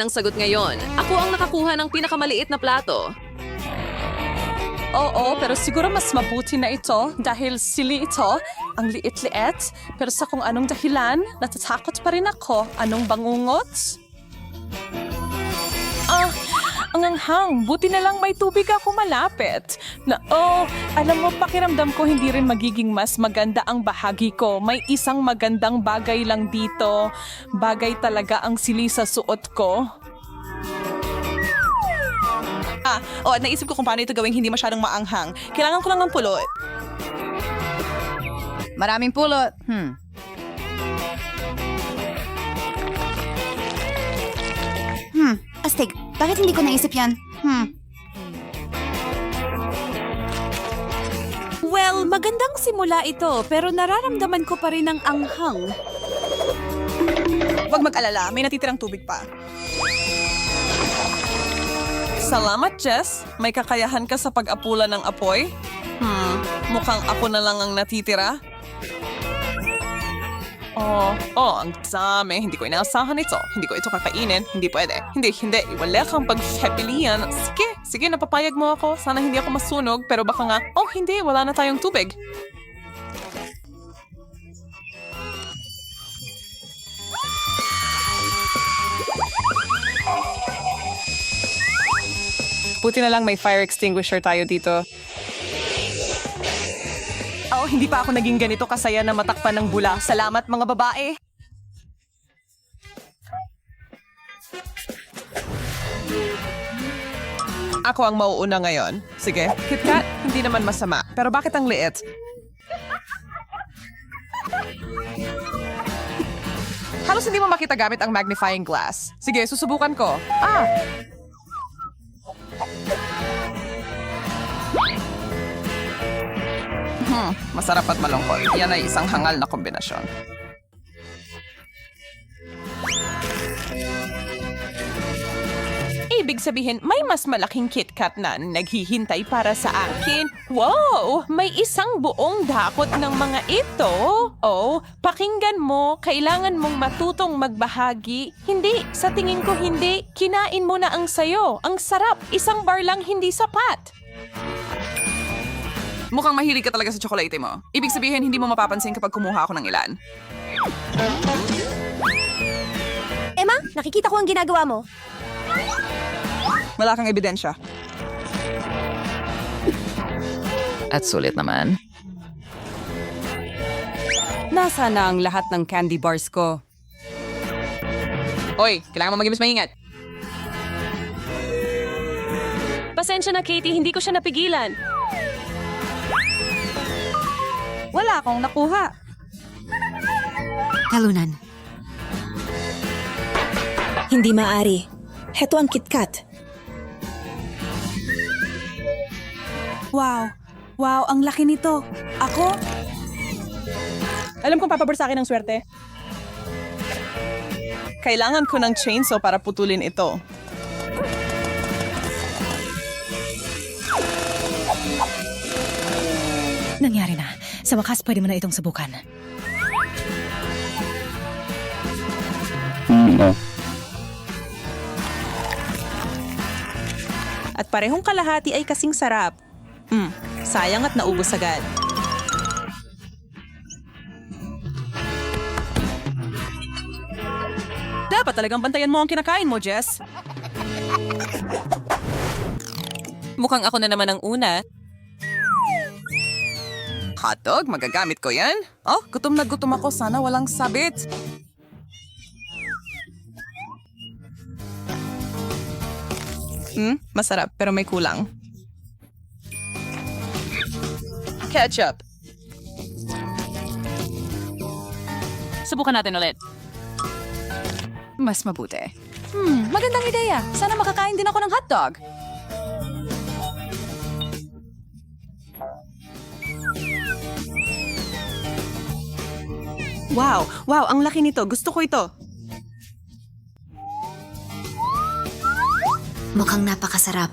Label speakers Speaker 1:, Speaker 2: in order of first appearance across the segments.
Speaker 1: ng sagot ngayon. Ako ang nakakuha ng pinakamaliit na plato.
Speaker 2: Oo, pero siguro mas mabuti na ito dahil sili ito, ang liit-liit. Pero sa kung anong dahilan, natatakot pa rin ako. Anong bangungot? Ang anghang. Buti na lang may tubig ako malapit. Alam mo, pakiramdam ko hindi rin magiging mas maganda ang bahagi ko. May isang magandang bagay lang dito. Bagay talaga ang sili sa suot ko.
Speaker 3: Naisip ko kung paano ito gawing hindi masyadong maanghang. Kailangan ko lang ng pulot.
Speaker 4: Maraming pulot.
Speaker 5: Astig, bakit hindi ko naisip yan?
Speaker 6: Well, magandang simula ito, pero nararamdaman ko pa rin ang anghang.
Speaker 3: Huwag mag-alala, may natitirang tubig pa.
Speaker 2: Salamat, Jess. May kakayahan ka sa pag-apula ng apoy? Mukhang ako na lang ang natitira. Ang dami. Hindi ko inaasahan ito. Hindi ko ito kakainin. Hindi pwede. Hindi. Wala kang pagpipilian. Sige, napapayag mo ako. Sana hindi ako masunog, pero baka nga, hindi, wala na tayong tubig. Buti na lang may fire extinguisher tayo dito. Hindi pa ako naging ganito kasaya na matakpan ng bula. Salamat mga babae. Ako ang mauuna ngayon. Sige, KitKat, hindi naman masama. Pero bakit ang liit? Halos hindi mo makita gamit ang magnifying glass. Sige, susubukan ko. Masarap at malungkot. Yan ay isang hangal na kombinasyon. Ibig sabihin, may mas malaking KitKat na naghihintay para sa akin. Wow! May isang buong dakot ng mga ito. Pakinggan mo, kailangan mong matutong magbahagi. Hindi, sa tingin ko hindi. Kinain mo na ang sayo. Ang sarap. Isang bar lang hindi sapat.
Speaker 3: Mukhang mahilig ka talaga sa tsokolate mo. Ibig sabihin, hindi mo mapapansin kapag kumuha ako ng ilan.
Speaker 6: Emma, nakikita ko ang ginagawa mo.
Speaker 3: Wala kang ebidensya.
Speaker 1: At sulit naman.
Speaker 4: Nasaan na ang lahat ng candy bars ko?
Speaker 3: Hoy, kailangan mo maging mas maingat.
Speaker 6: Pasensya na, Katie, hindi ko siya napigilan.
Speaker 4: Wala akong nakuha.
Speaker 5: Talunan.
Speaker 6: Hindi maaari. Heto ang KitKat.
Speaker 4: Wow, ang laki nito. Ako?
Speaker 2: Alam kong papabor sa akin ng swerte. Kailangan ko ng chainsaw para putulin ito.
Speaker 6: Nangyari na. Sa wakas, pwede mo na itong subukan.
Speaker 3: At parehong kalahati ay kasing sarap. Sayang at naubos agad. Dapat talagang bantayan mo ang kinakain mo, Jess. Mukhang ako na naman ang una. Hotdog, magagamit ko yan. Gutom na gutom ako. Sana walang sabit. Masarap, pero may kulang. Ketchup.
Speaker 4: Subukan natin ulit. Mas mabuti. Magandang ideya. Sana makakain din ako ng hotdog.
Speaker 3: Wow, ang laki nito. Gusto ko ito.
Speaker 5: Mukhang napakasarap.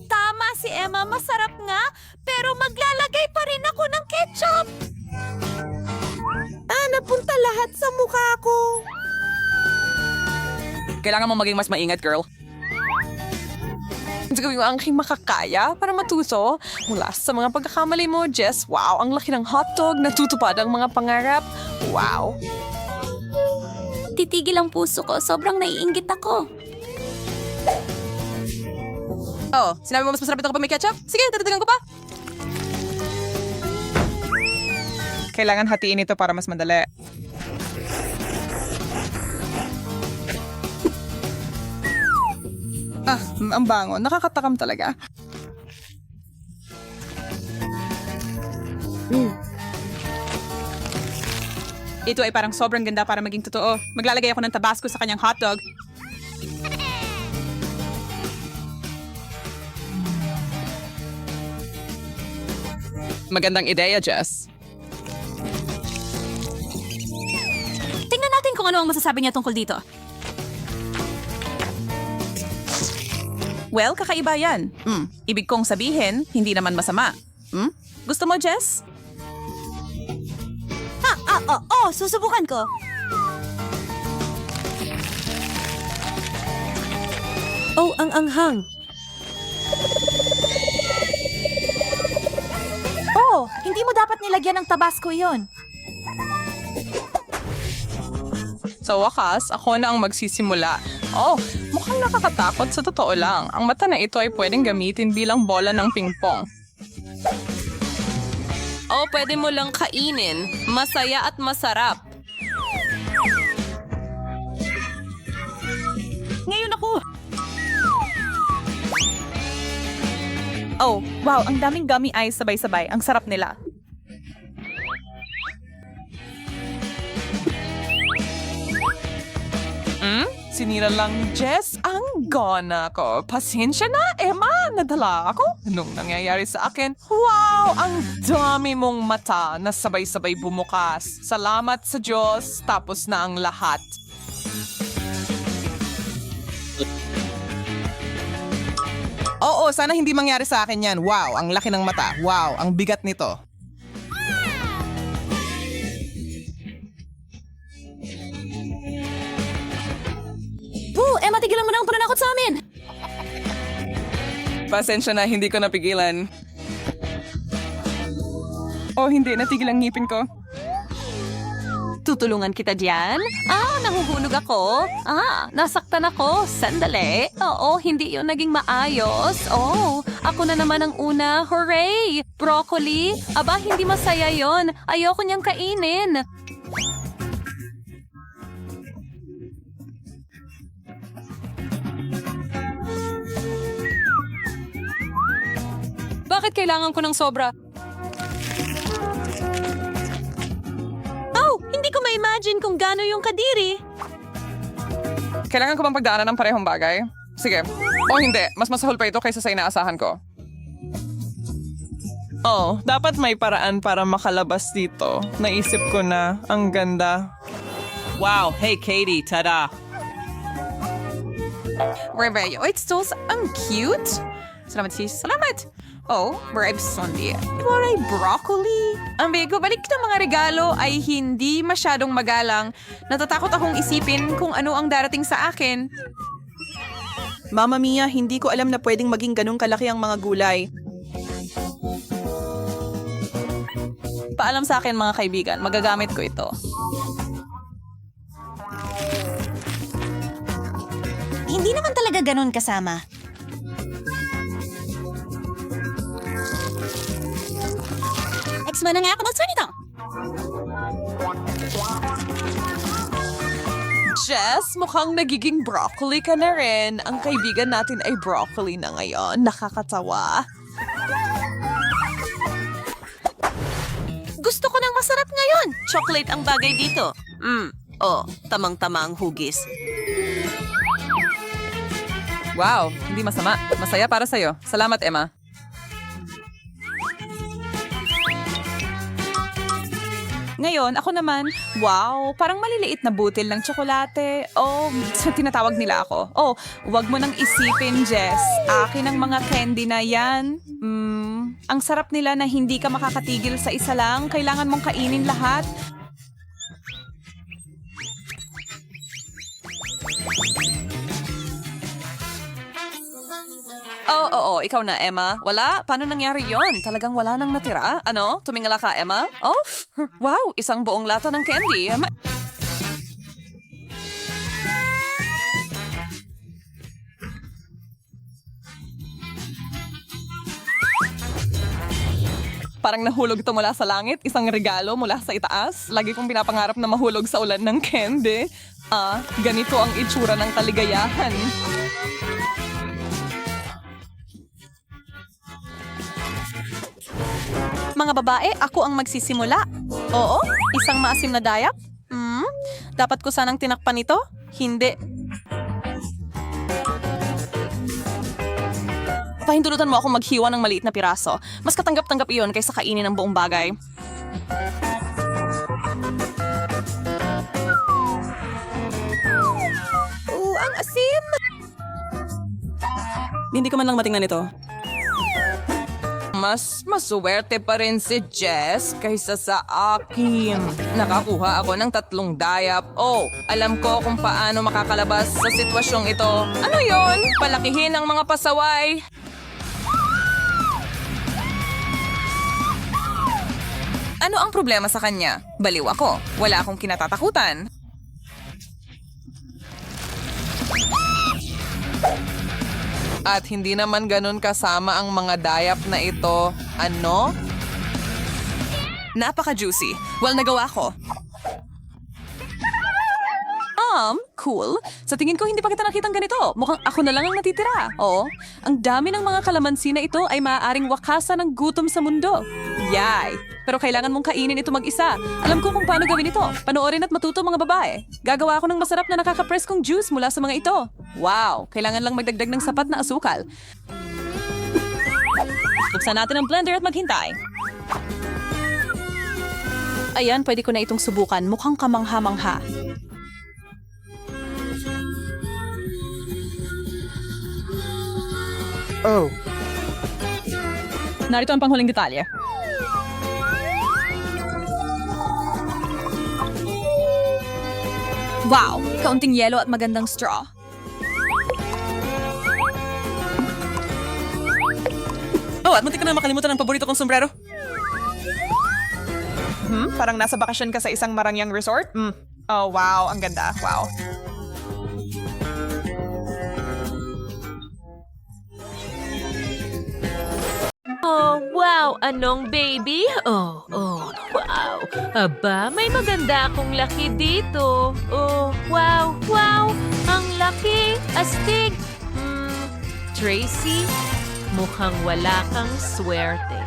Speaker 6: Tama si Emma, masarap nga, pero maglalagay pa rin ako ng ketchup. lahat sa mukha ko.
Speaker 1: Kailangan mo maging mas maingat, girl.
Speaker 2: Hindi ko yung aking makakaya para matuso. Mula sa mga pagkakamali mo, Jess. Wow, ang laki ng hotdog. Natutupad ang mga pangarap. Wow.
Speaker 6: Titigil ang puso ko. Sobrang naiinggit ako.
Speaker 4: Oh, sinabi mo mas masarap ito kapag may ketchup? Sige, tatatagan ko pa.
Speaker 3: Kailangan hatiin ito para mas madali. Ang bango. Nakakatakam talaga. Ito ay parang sobrang ganda para maging totoo. Maglalagay ako ng tabasco sa kanyang hotdog.
Speaker 1: Magandang ideya, Jess.
Speaker 6: Tingnan natin kung ano ang masasabi niya tungkol dito.
Speaker 3: Well, kakaiba yan. Ibig kong sabihin, hindi naman masama. Gusto mo, Jess?
Speaker 6: Susubukan ko. Oh, ang anghang. Oh, hindi mo dapat nilagyan ng tabasco yon.
Speaker 2: Sa wakas, ako na ang magsisimula. Oh, mukhang nakakatakot sa totoo lang. Ang mata na ito ay pwedeng gamitin bilang bola ng pingpong.
Speaker 1: Oh, pwede mo lang kainin. Masaya at masarap.
Speaker 3: Ngayon ako! Oh, wow, ang daming gummy eyes sabay-sabay. Ang sarap nila.
Speaker 2: Sinira lang ni Jess ang gana ko. Pasensya na, Emma. Nadala ako. Anong nangyayari sa akin? Wow! Ang dami mong mata na sabay-sabay bumukas. Salamat sa Diyos. Tapos na ang lahat.
Speaker 7: Oo, sana hindi mangyari sa akin yan. Wow, ang laki ng mata. Wow, ang bigat nito.
Speaker 6: Emma, tigilan mo na ang pananakot sa amin.
Speaker 2: Pasensya na, hindi ko napigilan. Oh, hindi. Natigil ang ngipin ko.
Speaker 1: Tutulungan kita diyan? Nahuhulog ako. Nasaktan ako. Sandali. Oo, hindi yun naging maayos. Oh, ako na naman ang una. Hooray! Broccoli? Aba, hindi masaya yon. Ayoko niyang kainin. Bakit kailangan ko ng sobra?
Speaker 6: Oh, hindi ko ma-imagine kung gaano yung kadiri.
Speaker 2: Kailangan ko bang pagdaanan ng parehong bagay? Sige. O hindi, mas masahol pa ito kaysa sa inaasahan ko. Oh, dapat may paraan para makalabas dito. Naisip ko na, ang ganda.
Speaker 8: Wow, hey Katie, tada!
Speaker 3: Rebello, it's so ang cute. Salamat sis. Salamat. Oh, bribe Sunday. Waray broccoli. Ang bigo, balik na mga regalo ay hindi masyadong magalang. Natatakot akong isipin kung ano ang darating sa akin.
Speaker 4: Mama Mia, hindi ko alam na pwedeng maging ganong kalaki ang mga gulay.
Speaker 3: Paalam sa akin mga kaibigan, magagamit ko ito.
Speaker 6: Hindi naman talaga ganon kasama. X-Man na nga ako nito.
Speaker 2: Jess, mukhang nagiging broccoli ka na rin. Ang kaibigan natin ay broccoli na ngayon. Nakakatawa.
Speaker 6: Gusto ko ng masarap ngayon. Chocolate ang bagay dito. Tamang-tama ang hugis.
Speaker 2: Wow, hindi masama. Masaya para sa'yo. Salamat, Emma.
Speaker 3: Ngayon, ako naman, wow, parang maliliit na butil ng tsokolate. Oh, tinatawag nila ako. Oh, wag mo nang isipin, Jess. Akin ang mga candy na yan. Ang sarap nila na hindi ka makakatigil sa isa lang. Kailangan mong kainin lahat.
Speaker 1: Oo, ikaw na, Emma. Wala? Paano nangyari yon? Talagang wala nang natira? Ano? Tumingala ka, Emma? Oh, wow, isang buong lata ng candy. Parang nahulog ito mula sa langit, isang regalo mula sa itaas. Lagi kong pinapangarap na mahulog sa ulan ng candy. Ganito ang itsura ng kaligayahan.
Speaker 4: Mga babae, ako ang magsisimula. Oo, isang maasim na dayap. Dapat ko sanang tinakpan ito? Hindi.
Speaker 1: Pahintulutan mo akong maghiwa ng maliit na piraso. Mas katanggap-tanggap iyon kaysa kainin ang buong bagay.
Speaker 4: Ang asim!
Speaker 1: Hindi ko man lang matingnan ito.
Speaker 2: Mas masuwerte pa rin si Jess kaysa sa akin. Nakakuha ako ng 3 dayap. Oh, alam ko kung paano makakalabas sa sitwasyong ito. Ano yon? Palakihin ang mga pasaway. Ano ang problema sa kanya? Baliw ako. Wala akong kinatatakutan. At hindi naman ganun kasama ang mga dayap na ito. Ano?
Speaker 1: Napaka-juicy. Well, nagawa ko. Cool. Sa tingin ko, hindi pa kita nakitang ganito. Mukhang ako na lang ang natitira. Oo, ang dami ng mga kalamansi na ito ay maaaring wakasan ng gutom sa mundo. Yay! Pero kailangan mong kainin ito mag-isa. Alam ko kung paano gawin ito. Panoorin at matuto mga babae. Gagawa ako ng masarap na nakakapreskong juice mula sa mga ito. Wow! Kailangan lang magdagdag ng sapat na asukal. Buksan natin ang blender at maghintay.
Speaker 4: Ayan, pwede ko na itong subukan. Mukhang kamangha-mangha.
Speaker 7: Oh,
Speaker 1: Narito ang panghuling detalye. Wow! Kaunting yelo at magandang straw.
Speaker 7: oh, at muntik ko na makalimutan ang paborito kong sombrero.
Speaker 4: Parang nasa bakasyon ka sa isang marangyang resort? Oh, wow. Ang ganda. Wow.
Speaker 9: Oh, wow! Anong baby? Oh, wow! Aba, may maganda akong laki dito. Oh, wow, wow! Ang laki! Astig! Tracy, mukhang wala kang swerte.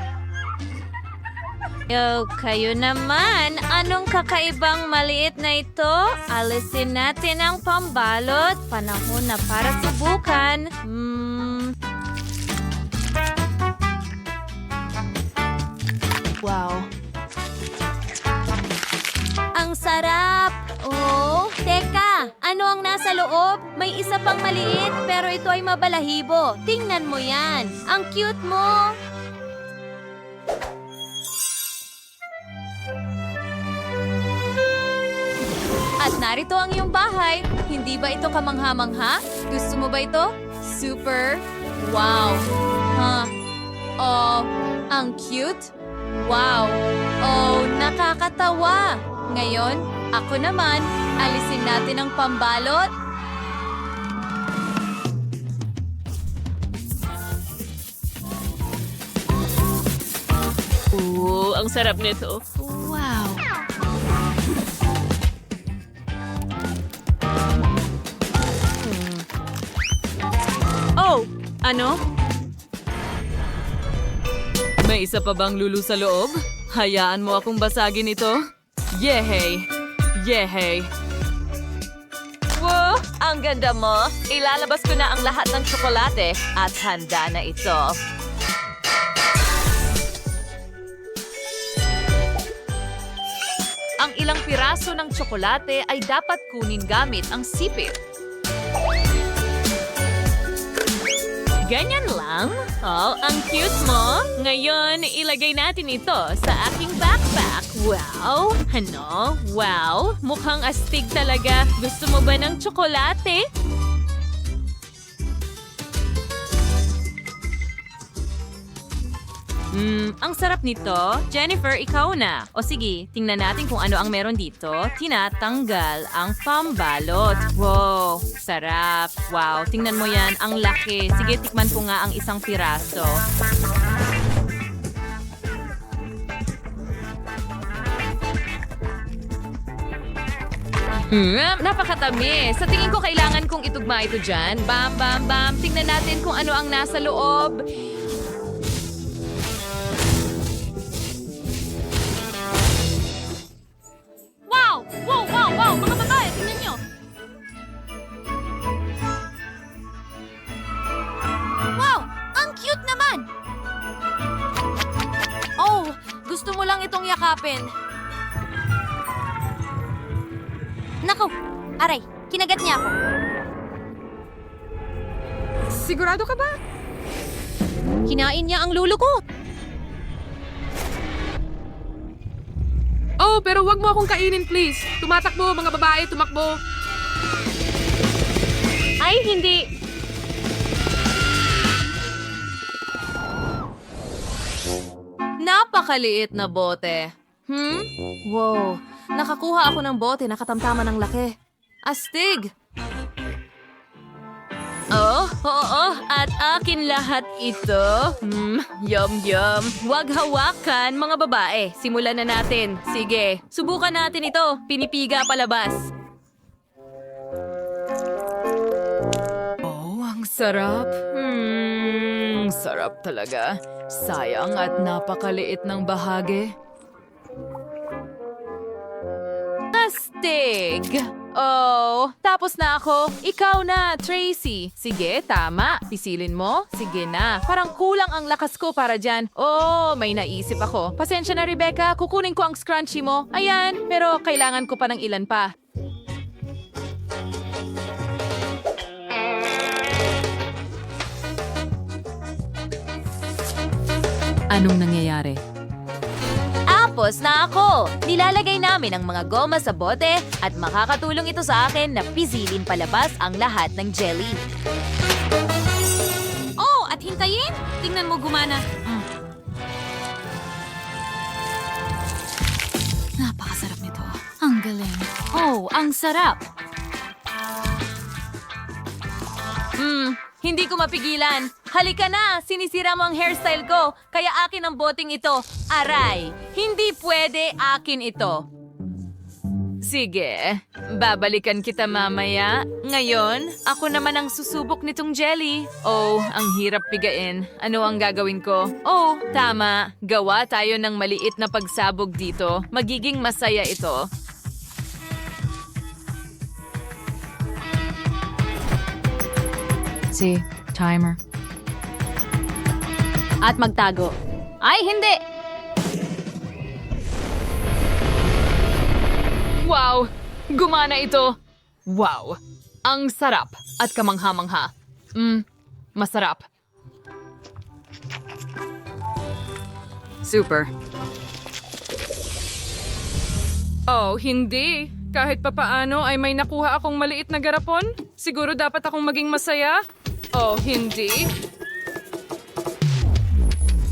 Speaker 10: Oh, kayo naman. Anong kakaibang maliit na ito? Alisin natin ang pambalot. Panahon na para subukan.
Speaker 9: Wow.
Speaker 10: Ang sarap! Oh, teka! Ano ang nasa loob? May isa pang maliit, pero ito ay mabalahibo. Tingnan mo yan. Ang cute mo! At narito ang iyong bahay. Hindi ba ito kamangha-mangha? Gusto mo ba ito? Super! Wow! Oh, ang cute! Wow! Oh, nakakatawa! Ngayon, ako naman, alisin natin ang pambalot.
Speaker 9: Ang sarap nito.
Speaker 10: Wow!
Speaker 9: Oh, ano? May isa pa bang lulu sa loob? Hayaan mo akong basagin ito. Yehey! Yehey!
Speaker 1: Wow! Ang ganda mo! Ilalabas ko na ang lahat ng tsokolate at handa na ito.
Speaker 9: Ang ilang piraso ng tsokolate ay dapat kunin gamit ang sipit. Ganyan lang? Oh, ang cute mo. Ngayon, ilagay natin ito sa aking backpack. Wow! Ano? Wow! Mukhang astig talaga. Gusto mo ba ng tsokolate? Ang sarap nito. Jennifer, ikaw na. O sige, tingnan natin kung ano ang meron dito. Tinatanggal ang pambalot. Wow, sarap. Wow, tingnan mo yan. Ang laki. Sige, tikman ko nga ang isang piraso. Napakatamis. Sa tingin ko kailangan kong itugma ito dyan. Bam, bam, bam. Tingnan natin kung ano ang nasa loob.
Speaker 10: Wow! Wow, wow, wow! Mga babae, tingnan nyo! Wow! Ang cute naman! Oh, gusto mo lang itong yakapin. Naku! Aray, kinagat niya ako.
Speaker 3: Sigurado ka ba?
Speaker 10: Kinain niya ang lulo ko.
Speaker 3: Oh, pero wag mo akong kainin, please. Tumatakbo, mga babae, tumakbo.
Speaker 9: Ay, hindi. Napakaliit na bote. Wow. Nakakuha ako ng bote na katamtaman ng laki. Astig! Oo, at akin lahat ito. Yum, yum. Huwag hawakan, mga babae. Simulan na natin. Sige, subukan natin ito. Pinipiga palabas. Oh, ang sarap. Sarap talaga. Sayang at napakaliit ng bahagi. Astig! Oh, tapos na ako. Ikaw na, Tracy. Sige, tama. Pisilin mo. Sige na. Parang kulang ang lakas ko para dyan. Oh, may naisip ako. Pasensya na, Rebecca. Kukunin ko ang scrunchie mo. Ayan, pero kailangan ko pa ng ilan pa. Anong nangyayari?
Speaker 10: Tapos na ako! Nilalagay namin ang mga goma sa bote at makakatulong ito sa akin na pisilin palabas ang lahat ng jelly. Oh, at hintayin! Tingnan mo gumana.
Speaker 5: Napakasarap nito. Ang galing.
Speaker 10: Oh, ang sarap!
Speaker 9: Hindi ko mapigilan. Halika na! Sinisira mo ang hairstyle ko. Kaya akin ang boteng ito. Aray! Hindi pwede akin ito. Sige, babalikan kita mamaya. Ngayon, ako naman ang susubok nitong jelly. Oh, ang hirap bigain. Ano ang gagawin ko? Oh, tama. Gawa tayo ng maliit na pagsabog dito. Magiging masaya ito. Timer.
Speaker 10: At magtago. Ay, hindi!
Speaker 9: Wow! Gumana ito! Wow! Ang sarap at kamangha-mangha. Masarap. Super. Oh, hindi. Kahit papaano ay may nakuha akong maliit na garapon. Siguro dapat akong maging masaya. Oh, hindi.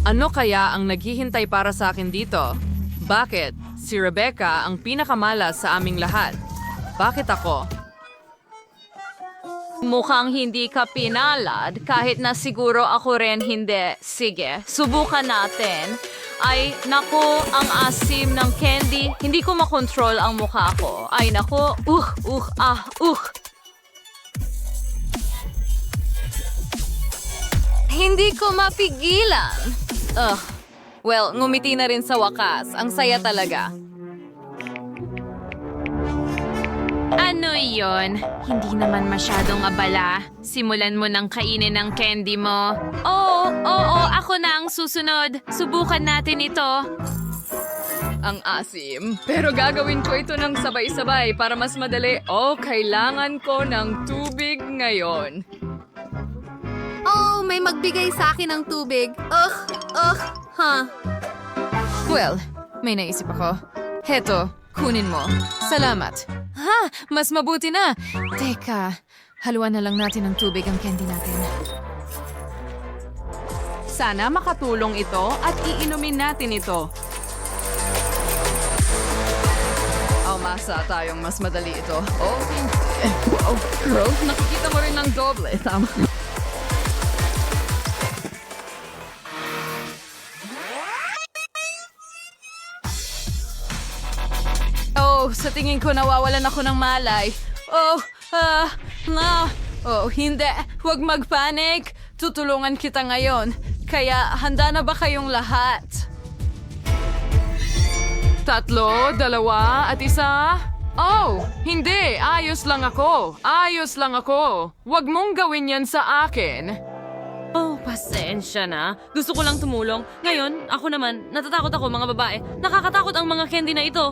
Speaker 9: Ano kaya ang naghihintay para sa akin dito? Bakit? Si Rebecca ang pinakamalas sa aming lahat. Bakit ako? Mukhang hindi ka pinalad kahit na siguro ako rin hindi. Sige, subukan natin. Ay, naku, ang asim ng candy. Hindi ko makontrol ang mukha ko. Ay, naku, Hindi ko mapigilan. Well, ngumiti na rin sa wakas. Ang saya talaga. Ano yon? Hindi naman masyadong abala. Simulan mo nang kainin ang candy mo. Oo, ako na ang susunod. Subukan natin ito. Ang asim. Pero gagawin ko ito ng sabay-sabay para mas madali. Oh, kailangan ko ng tubig ngayon.
Speaker 10: Oh, may magbigay sa akin ng tubig.
Speaker 9: Well, may naisip ako. Heto, kunin mo. Salamat. Mas mabuti na. Teka, haluan na lang natin ng tubig ang candy natin.
Speaker 2: Sana makatulong ito at iinumin natin ito.
Speaker 3: Masa tayong mas madali ito. Oh, hindi. Wow, bro, nakikita mo rin ng doble. Tama. Oh, sa tingin ko nawawalan ako ng malay. Hindi. Huwag mag-panic. Tutulungan kita ngayon. Kaya, handa na ba kayong lahat? 3, 2, at 1. Oh, hindi. Ayos lang ako. Huwag mong gawin yan sa akin.
Speaker 9: Oh, pasensya na. Gusto ko lang tumulong. Ngayon, ako naman, natatakot ako mga babae. Nakakatakot ang mga candy na ito.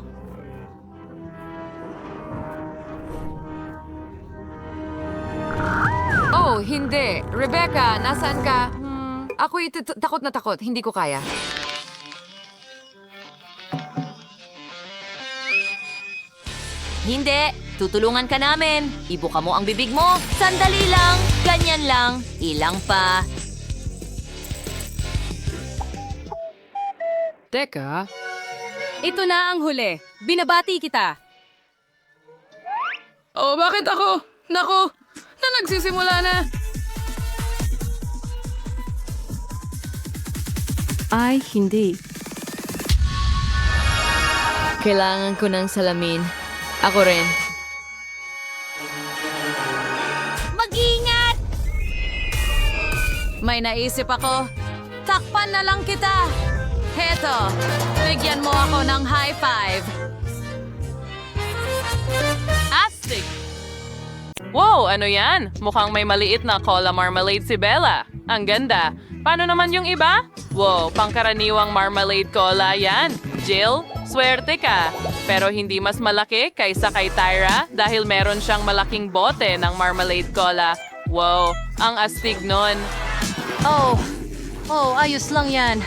Speaker 2: Oh, hindi. Rebecca, nasaan ka? Ako'y takot na takot. Hindi ko kaya.
Speaker 10: Hindi. Tutulungan ka namin. Ibuka mo ang bibig mo. Sandali lang. Ganyan lang. Ilang pa.
Speaker 2: Teka.
Speaker 1: Ito na ang huli. Binabati kita.
Speaker 2: Oh, bakit ako? Naku, na nagsisimula na.
Speaker 9: Ay, hindi. Kailangan ko ng salamin. Ako rin.
Speaker 10: Mag-ingat!
Speaker 4: May naisip ako. Takpan na lang kita. Heto, bigyan mo ako ng high five.
Speaker 2: Astig! Wow, ano yan? Mukhang may maliit na cola marmalade si Bella. Ang ganda. Paano naman yung iba? Wow, pangkaraniwang marmalade cola yan. Jill, swerte ka. Pero hindi mas malaki kaysa kay Tyra dahil meron siyang malaking bote ng marmalade cola. Wow, ang astig nun.
Speaker 4: Ayos lang yan.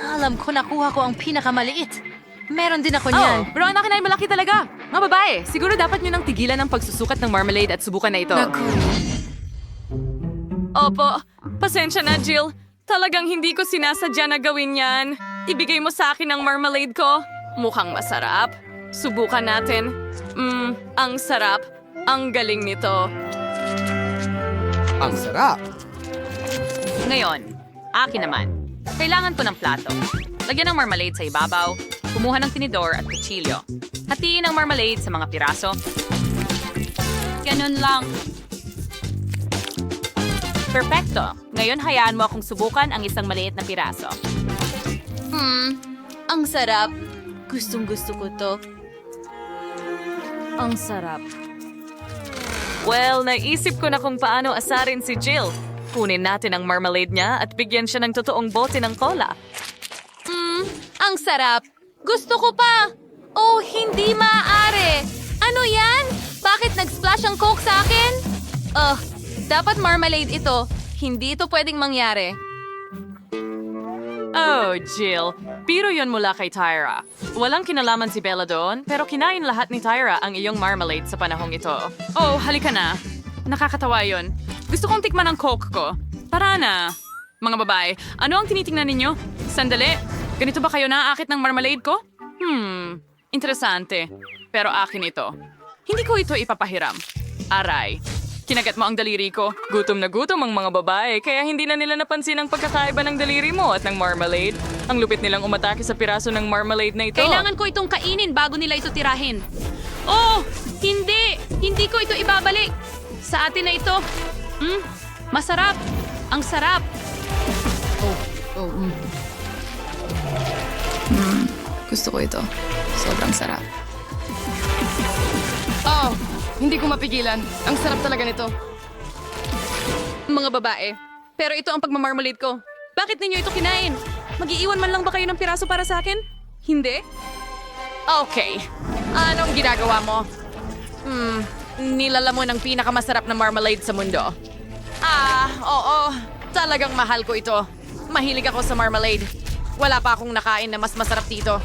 Speaker 4: Alam ko nakuha ko ang pinakamaliit. Meron din ako niyan.
Speaker 2: Oh, pero ang akin ay malaki talaga. Mga babae, siguro dapat nyo nang tigilan ang pagsusukat ng marmalade at subukan na ito. Opo, pasensya na, Jill. Talagang hindi ko sinasadya na gawin yan. Ibigay mo sa akin ang marmalade ko. Mukhang masarap. Subukan natin. Ang sarap. Ang galing nito.
Speaker 7: Ang sarap.
Speaker 1: Ngayon, akin naman. Kailangan ko ng plato. Lagyan ng marmalade sa ibabaw. Kumuha ng tinidor at kutsilyo. Hatiin ang marmalade sa mga piraso. Ganun lang. Perfecto. Ngayon hayaan mo akong subukan ang isang maliit na piraso.
Speaker 10: Ang sarap. Gustong-gusto ko to. Ang sarap.
Speaker 2: Well, naisip ko na kung paano asarin si Jill. Kunin natin ang marmalade niya at bigyan siya ng totoong bote ng cola.
Speaker 10: Ang sarap. Gusto ko pa. Oh, hindi maaari. Ano yan? Bakit nag-splash ang Coke sa akin? Dapat marmalade ito. Hindi ito pwedeng mangyari.
Speaker 2: Oh, Jill. Biro yon mula kay Tyra. Walang kinalaman si Bella doon, pero kinain lahat ni Tyra ang iyong marmalade sa panahong ito. Oh, halika na. Nakakatawa yon. Gusto kong tikman ang Coke ko. Tara na. Mga babae, ano ang tinitingnan ninyo? Sandali. Ganito ba kayo naaakit ng marmalade ko? Interesante. Pero akin ito. Hindi ko ito ipapahiram. Aray. Kinagat mo ang daliri ko. Gutom na gutom ang mga babae, kaya hindi na nila napansin ang pagkakaiba ng daliri mo at ng marmalade. Ang lupit nilang umatake sa piraso ng marmalade na ito.
Speaker 1: Kailangan ko itong kainin bago nila ito tirahin. Oh, hindi! Hindi ko ito ibabalik. Sa atin na ito. Masarap. Ang sarap.
Speaker 3: Gusto ko ito. Sobrang sarap. Oh, hindi ko mapigilan. Ang sarap talaga nito.
Speaker 1: Mga babae, pero ito ang pagmamarmalade ko. Bakit ninyo ito kinain? Mag-iiwan man lang ba kayo ng piraso para sa akin? Hindi?
Speaker 2: Okay. Anong ginagawa mo? Nilalamon ang pinakamasarap na marmalade sa mundo. Oo. Talagang mahal ko ito. Mahilig ako sa marmalade. Wala pa akong nakain na mas masarap dito.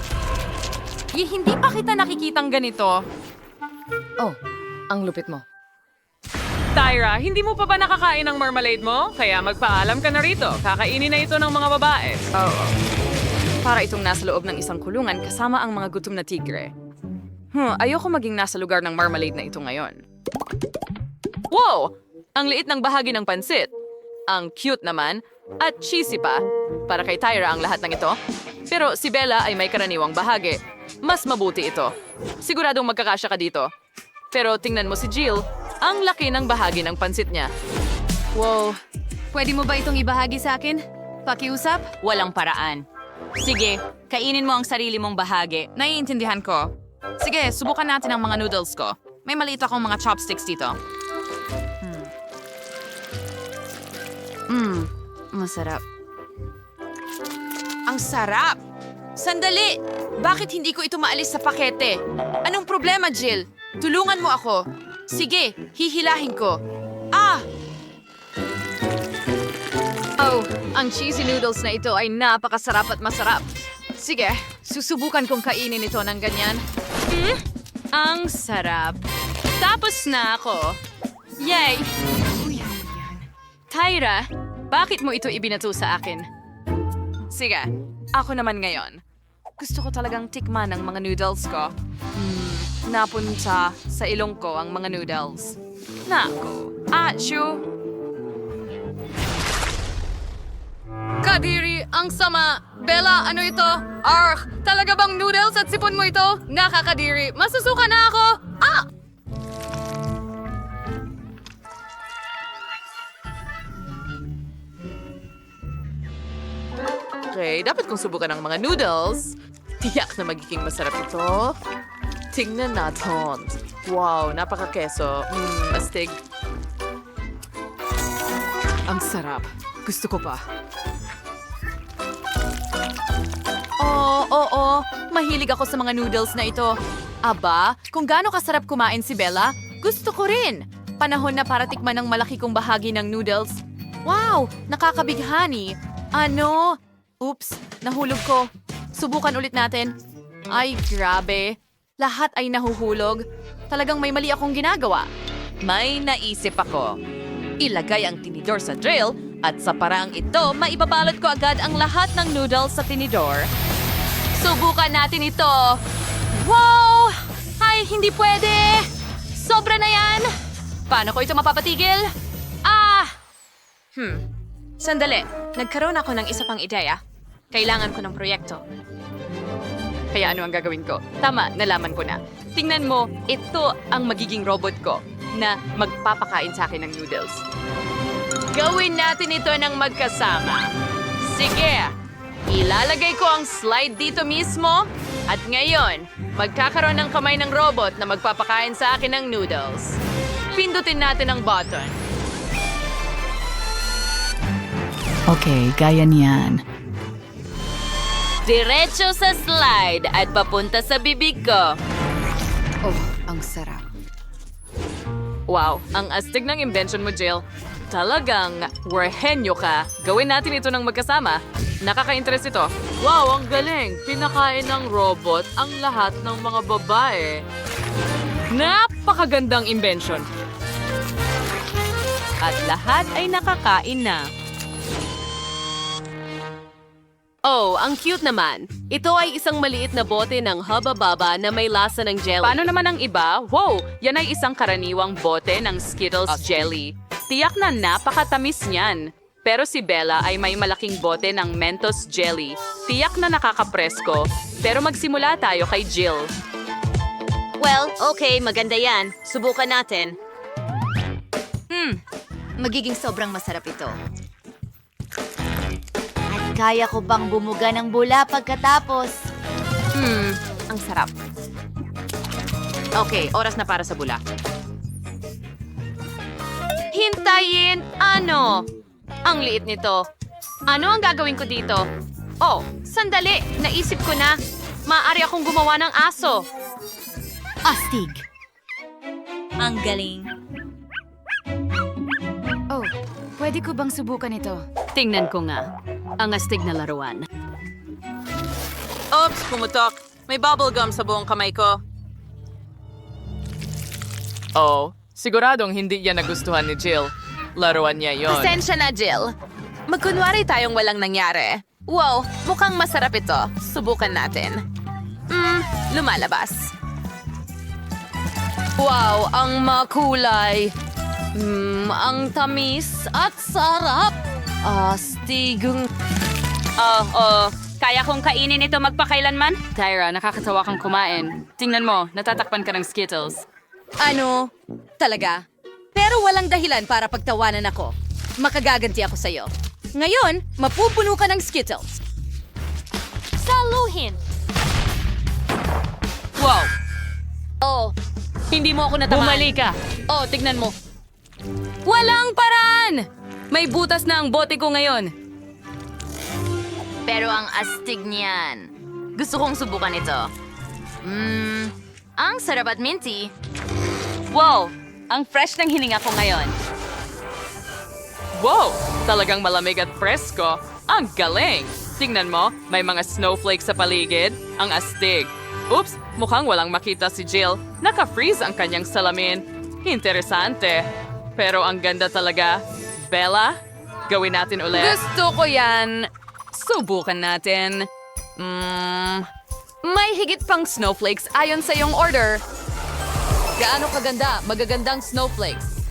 Speaker 2: Hindi pa kita nakikitang ganito.
Speaker 3: Oh, ang lupit mo.
Speaker 2: Tyra, hindi mo pa ba nakakain ng marmalade mo? Kaya magpaalam ka na rito. Kakainin na ito ng mga babae.
Speaker 3: Oo. Para itong nasa loob ng isang kulungan kasama ang mga gutom na tigre. Ayoko maging nasa lugar ng marmalade na ito ngayon. Wow! Ang liit ng bahagi ng pansit. Ang cute naman. At cheesy pa. Para kay Tyra ang lahat ng ito. Pero si Bella ay may karaniwang bahagi. Mas mabuti ito. Siguradong magkakasya ka dito. Pero tingnan mo si Jill. Ang laki ng bahagi ng pansit niya.
Speaker 10: Wow. Pwede mo ba itong ibahagi sa akin? Pakiusap?
Speaker 3: Walang paraan. Sige, kainin mo ang sarili mong bahagi. Naiintindihan ko. Sige, subukan natin ang mga noodles ko. May maliit akong mga chopsticks dito.
Speaker 10: Masarap.
Speaker 3: Ang sarap! Sandali! Bakit hindi ko ito maalis sa pakete? Anong problema, Jill? Tulungan mo ako. Sige, hihilahin ko.
Speaker 10: Oh, ang cheesy noodles na ito ay napakasarap at masarap. Sige, susubukan kong kainin ito ng ganyan.
Speaker 3: Ang sarap. Tapos na ako. Yay! Tyra, bakit mo ito ibinato sa akin? Sige, ako naman ngayon. Gusto ko talagang tikman ang mga noodles ko. Napunta sa ilong ko ang mga noodles. Nako, achoo!
Speaker 10: Kadiri, ang sama! Bella, ano ito? Argh! Talaga bang noodles at sipon mo ito? Nakakadiri! Masusuka na ako! Ah!
Speaker 3: Okay, dapat kong subukan ang mga noodles. Tiyak na magiging masarap ito. Tingnan natin. Wow, napaka-keso. Astig. Ang sarap. Gusto ko pa. Oo. Mahilig ako sa mga noodles na ito. Aba, kung gaano kasarap kumain si Bella, gusto ko rin. Panahon na para tikman ang malaki kong bahagi ng noodles. Wow, nakakabighani. Ano? Oops, nahulog ko. Subukan ulit natin. Ay, grabe. Lahat ay nahuhulog. Talagang may mali akong ginagawa. May naisip ako. Ilagay ang tinidor sa drill at sa paraang ito, maibabalot ko agad ang lahat ng noodles sa tinidor. Subukan natin ito. Wow! Ay, hindi pwede. Sobra na yan. Paano ko ito mapapatigil? Sandali. Nagkaroon ako ng isa pang ideya. Kailangan ko ng proyekto. Kaya ano ang gagawin ko? Tama, nalaman ko na. Tingnan mo, ito ang magiging robot ko na magpapakain sa akin ng noodles. Gawin natin ito ng magkasama. Sige, ilalagay ko ang slide dito mismo at ngayon, magkakaroon ng kamay ng robot na magpapakain sa akin ng noodles. Pindutin natin ang button.
Speaker 5: Okay, gaya niyan.
Speaker 3: Diretso sa slide at papunta sa bibig ko.
Speaker 10: Oh, ang sarap.
Speaker 3: Wow, ang astig ng invention mo, Jill. Talagang werhenyo ka. Gawin natin ito ng magkasama. Nakaka-interest ito. Wow, ang galing. Pinakain ng robot ang lahat ng mga babae. Napakagandang invention. At lahat ay nakakain na.
Speaker 9: Oh, ang cute naman. Ito ay isang maliit na bote ng Hubba Bubba na may lasa ng jelly.
Speaker 3: Paano naman ang iba? Wow, yan ay isang karaniwang bote ng Skittles jelly. Tiyak na napakatamis niyan. Pero si Bella ay may malaking bote ng Mentos jelly. Tiyak na nakakapresko. Pero magsimula tayo kay Jill.
Speaker 6: Well, okay, maganda yan. Subukan natin.
Speaker 10: Magiging sobrang masarap ito. At kaya ko bang bumuga ng bula pagkatapos?
Speaker 3: Ang sarap. Okay, oras na para sa bula. Hintayin! Ano? Ang liit nito. Ano ang gagawin ko dito? Oh, sandali! Naisip ko na. Maaari akong gumawa ng aso.
Speaker 10: Astig.
Speaker 6: Ang galing.
Speaker 10: Oh, pwede ko bang subukan ito?
Speaker 9: Tingnan ko nga. Ang astig na laruan.
Speaker 2: Oops, pumutok. May bubblegum sa buong kamay ko. Oh, Siguradong hindi yan nagustuhan ni Jill. Laruan niya yon.
Speaker 10: Pasensya na, Jill. Magkunwari tayong walang nangyari. Wow, mukhang masarap ito. Subukan natin. Lumalabas. Wow, ang makulay. Ang tamis at sarap. Astigong...
Speaker 1: Kaya kong kainin ito magpakailanman? Tyra, nakakatawa kang kumain. Tingnan mo, natatakpan ka ng Skittles.
Speaker 10: Ano? Talaga? Pero walang dahilan para pagtawanan ako. Makagaganti ako sa'yo. Ngayon, mapupuno ka ng Skittles. Saluhin!
Speaker 1: Wow!
Speaker 10: Oh, hindi mo ako natamaan.
Speaker 1: Bumalik ka!
Speaker 10: Oh, tignan mo.
Speaker 1: Walang paraan! May butas na ang bote ko ngayon.
Speaker 10: Pero ang astig niyan. Gusto kong subukan ito. Ang sarap at minty.
Speaker 1: Wow! Ang fresh ng hininga ko ngayon.
Speaker 2: Wow! Talagang malamig at presko. Ang galing! Tingnan mo, may mga snowflakes sa paligid. Ang astig. Oops! Mukhang walang makita si Jill. Naka-freeze ang kanyang salamin. Interesante. Pero ang ganda talaga. Bella, gawin natin ulit.
Speaker 1: Gusto ko yan. Subukan natin. May higit pang snowflakes ayon sa iyong order.
Speaker 10: Gaano kaganda? Magagandang snowflakes.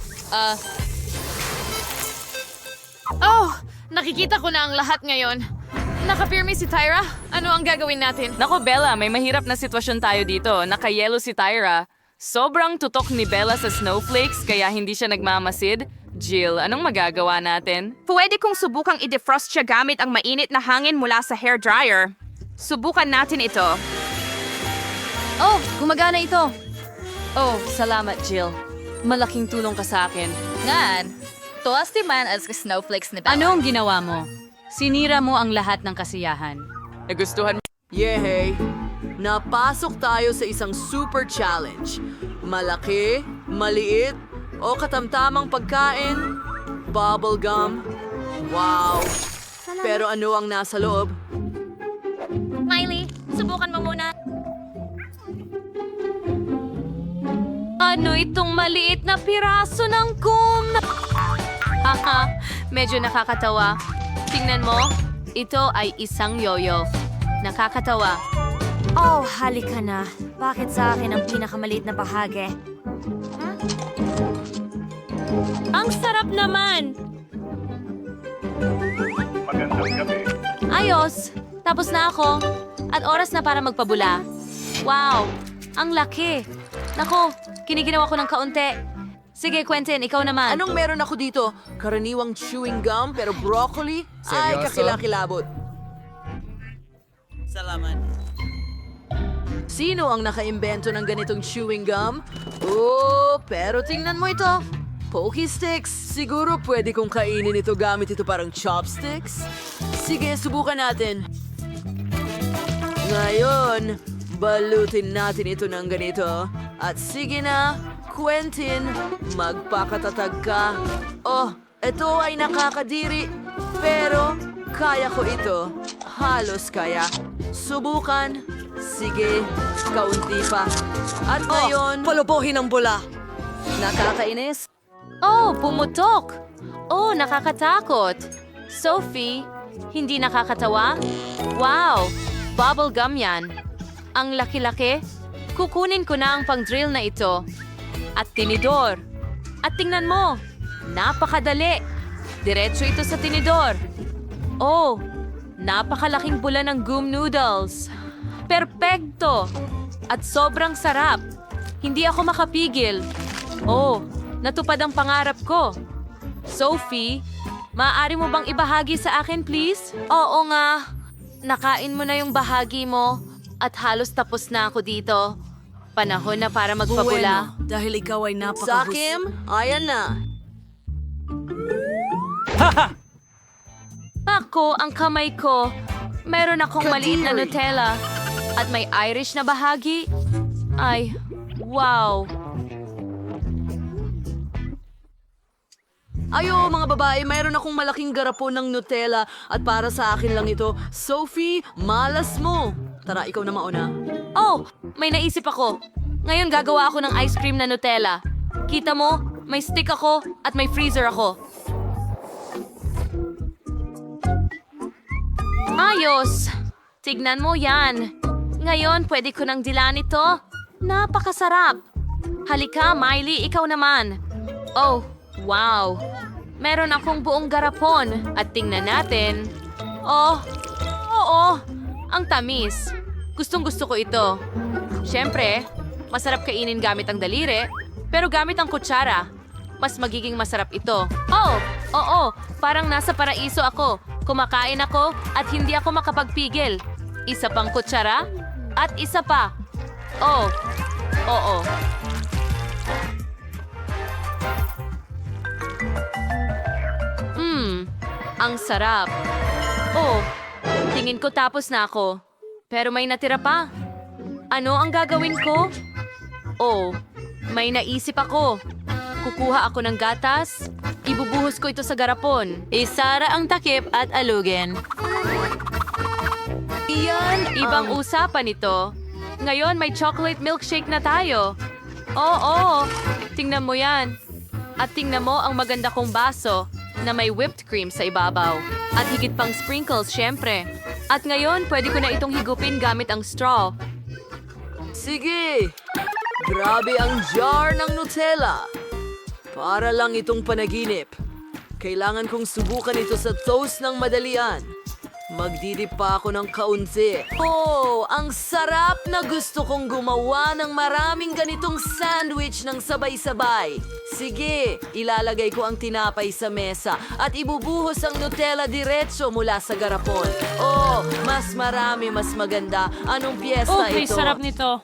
Speaker 9: Oh, nakikita ko na ang lahat ngayon. Nakapirmi si Tyra. Ano ang gagawin natin?
Speaker 1: Nako, Bella, may mahirap na sitwasyon tayo dito. Nakayelo si Tyra. Sobrang tutok ni Bella sa snowflakes kaya hindi siya nagmamasid. Jill, anong magagawa natin?
Speaker 10: Pwede kong subukang i-defrost siya gamit ang mainit na hangin mula sa hairdryer. Subukan natin ito.
Speaker 1: Oh, gumagana ito. Oh, salamat, Jill. Malaking tulong ka sa akin.
Speaker 10: Ngan, tuwas man as snowflakes ni Bella.
Speaker 1: Ano ang ginawa mo? Sinira mo ang lahat ng kasiyahan.
Speaker 2: Nagustuhan mo?
Speaker 11: Yehey! Napasok tayo sa isang super challenge. Malaki, maliit, o katamtamang pagkain, bubblegum. Wow! Pero ano ang nasa loob?
Speaker 10: Miley, subukan mo muna.
Speaker 1: Ano itong maliit na piraso ng gum? Haha, medyo nakakatawa. Tingnan mo, ito ay isang yoyo. Nakakatawa.
Speaker 10: Oh, halika na. Bakit sa akin ang pinakamaliit na bahagi?
Speaker 1: Ang sarap naman! Ayos! Tapos na ako. At oras na para magpabula. Wow! Ang laki! Nako, kiniginawa ko ng kaunti. Sige, Quentin, ikaw naman.
Speaker 11: Anong meron ako dito? Karaniwang chewing gum pero broccoli? Ay,
Speaker 7: Seryoso?
Speaker 11: kakilakilabot.
Speaker 6: Salamat.
Speaker 11: Sino ang nakaimbento ng ganitong chewing gum? Oh, pero tingnan mo ito. Pokey sticks. Siguro pwede kong kainin ito gamit ito parang chopsticks. Sige, subukan natin. Ngayon, balutin natin ito ng ganito. At sige na, Quentin, magpakatatag ka. Oh, ito ay nakakadiri. Pero, kaya ko ito. Halos kaya. Subukan. Sige, kaunti pa. At ngayon, pulupuhin ang bula. Nakakainis.
Speaker 1: Oh, pumutok! Oh, nakakatakot. Sophie, hindi nakakatawa? Wow, bubblegum yan. Ang laki-laki. Kukunin ko na ang pang-drill na ito. At tinidor. At tingnan mo, napakadali. Diretso ito sa tinidor. Oh, napakalaking bula ng gum noodles. Perpekto! At sobrang sarap. Hindi ako makapigil. Oh, natupad ang pangarap ko. Sophie, maaari mo bang ibahagi sa akin, please? Oo nga. Nakain mo na yung bahagi mo at halos tapos na ako dito. Panahon na para magpabula.
Speaker 11: Bueno, dahil ikaw ay napakahus... Sakim, ayan na.
Speaker 1: Ako, ang kamay ko. Meron akong maliit na Nutella. At may Irish na bahagi. Ay, wow.
Speaker 11: Ayo, mga babae, mayroon akong malaking garapon ng Nutella at para sa akin lang ito. Sophie, malas mo. Tara, ikaw na mauna.
Speaker 1: Oh, may naisip ako. Ngayon gagawa ako ng ice cream na Nutella.
Speaker 10: Kita mo, may stick ako at may freezer ako. Ayos! Tignan mo yan. Ngayon, pwede ko nang dilaan ito. Napakasarap. Halika, Miley, ikaw naman. Oh, wow. Meron akong buong garapon. At tingnan natin. Oh, oo. Ang tamis. Gustong-gusto ko ito. Siyempre, masarap kainin gamit ang daliri. Pero gamit ang kutsara, mas magiging masarap ito. Oh, oo. Parang nasa paraiso ako. Kumakain ako at hindi ako makapagpigil. Isa pang kutsara at isa pa. Oh, oo. Ang sarap. Oh, tingin ko tapos na ako. Pero may natira pa. Ano ang gagawin ko? Oh, may naisip ako. Kukuha ako ng gatas. Ibubuhos ko ito sa garapon. Isara ang takip at alugin. Iyan, ibang usapan ito. Ngayon may chocolate milkshake na tayo. Oo, tingnan mo yan. At tingnan mo ang maganda kong baso na may whipped cream sa ibabaw. At higit pang sprinkles, syempre. At ngayon, pwede ko na itong higupin gamit ang straw.
Speaker 11: Sige! Grabe ang jar ng Nutella! Para lang itong panaginip. Kailangan kong subukan ito sa toast ng madalian. Magdidip pa ako ng kaunti. Oh, ang sarap na gusto kong gumawa ng maraming ganitong sandwich ng sabay-sabay. Sige, ilalagay ko ang tinapay sa mesa at ibubuhos ang Nutella diretso mula sa garapon. Oh, mas marami, mas maganda. Anong piyesta ito?
Speaker 1: sarap nito.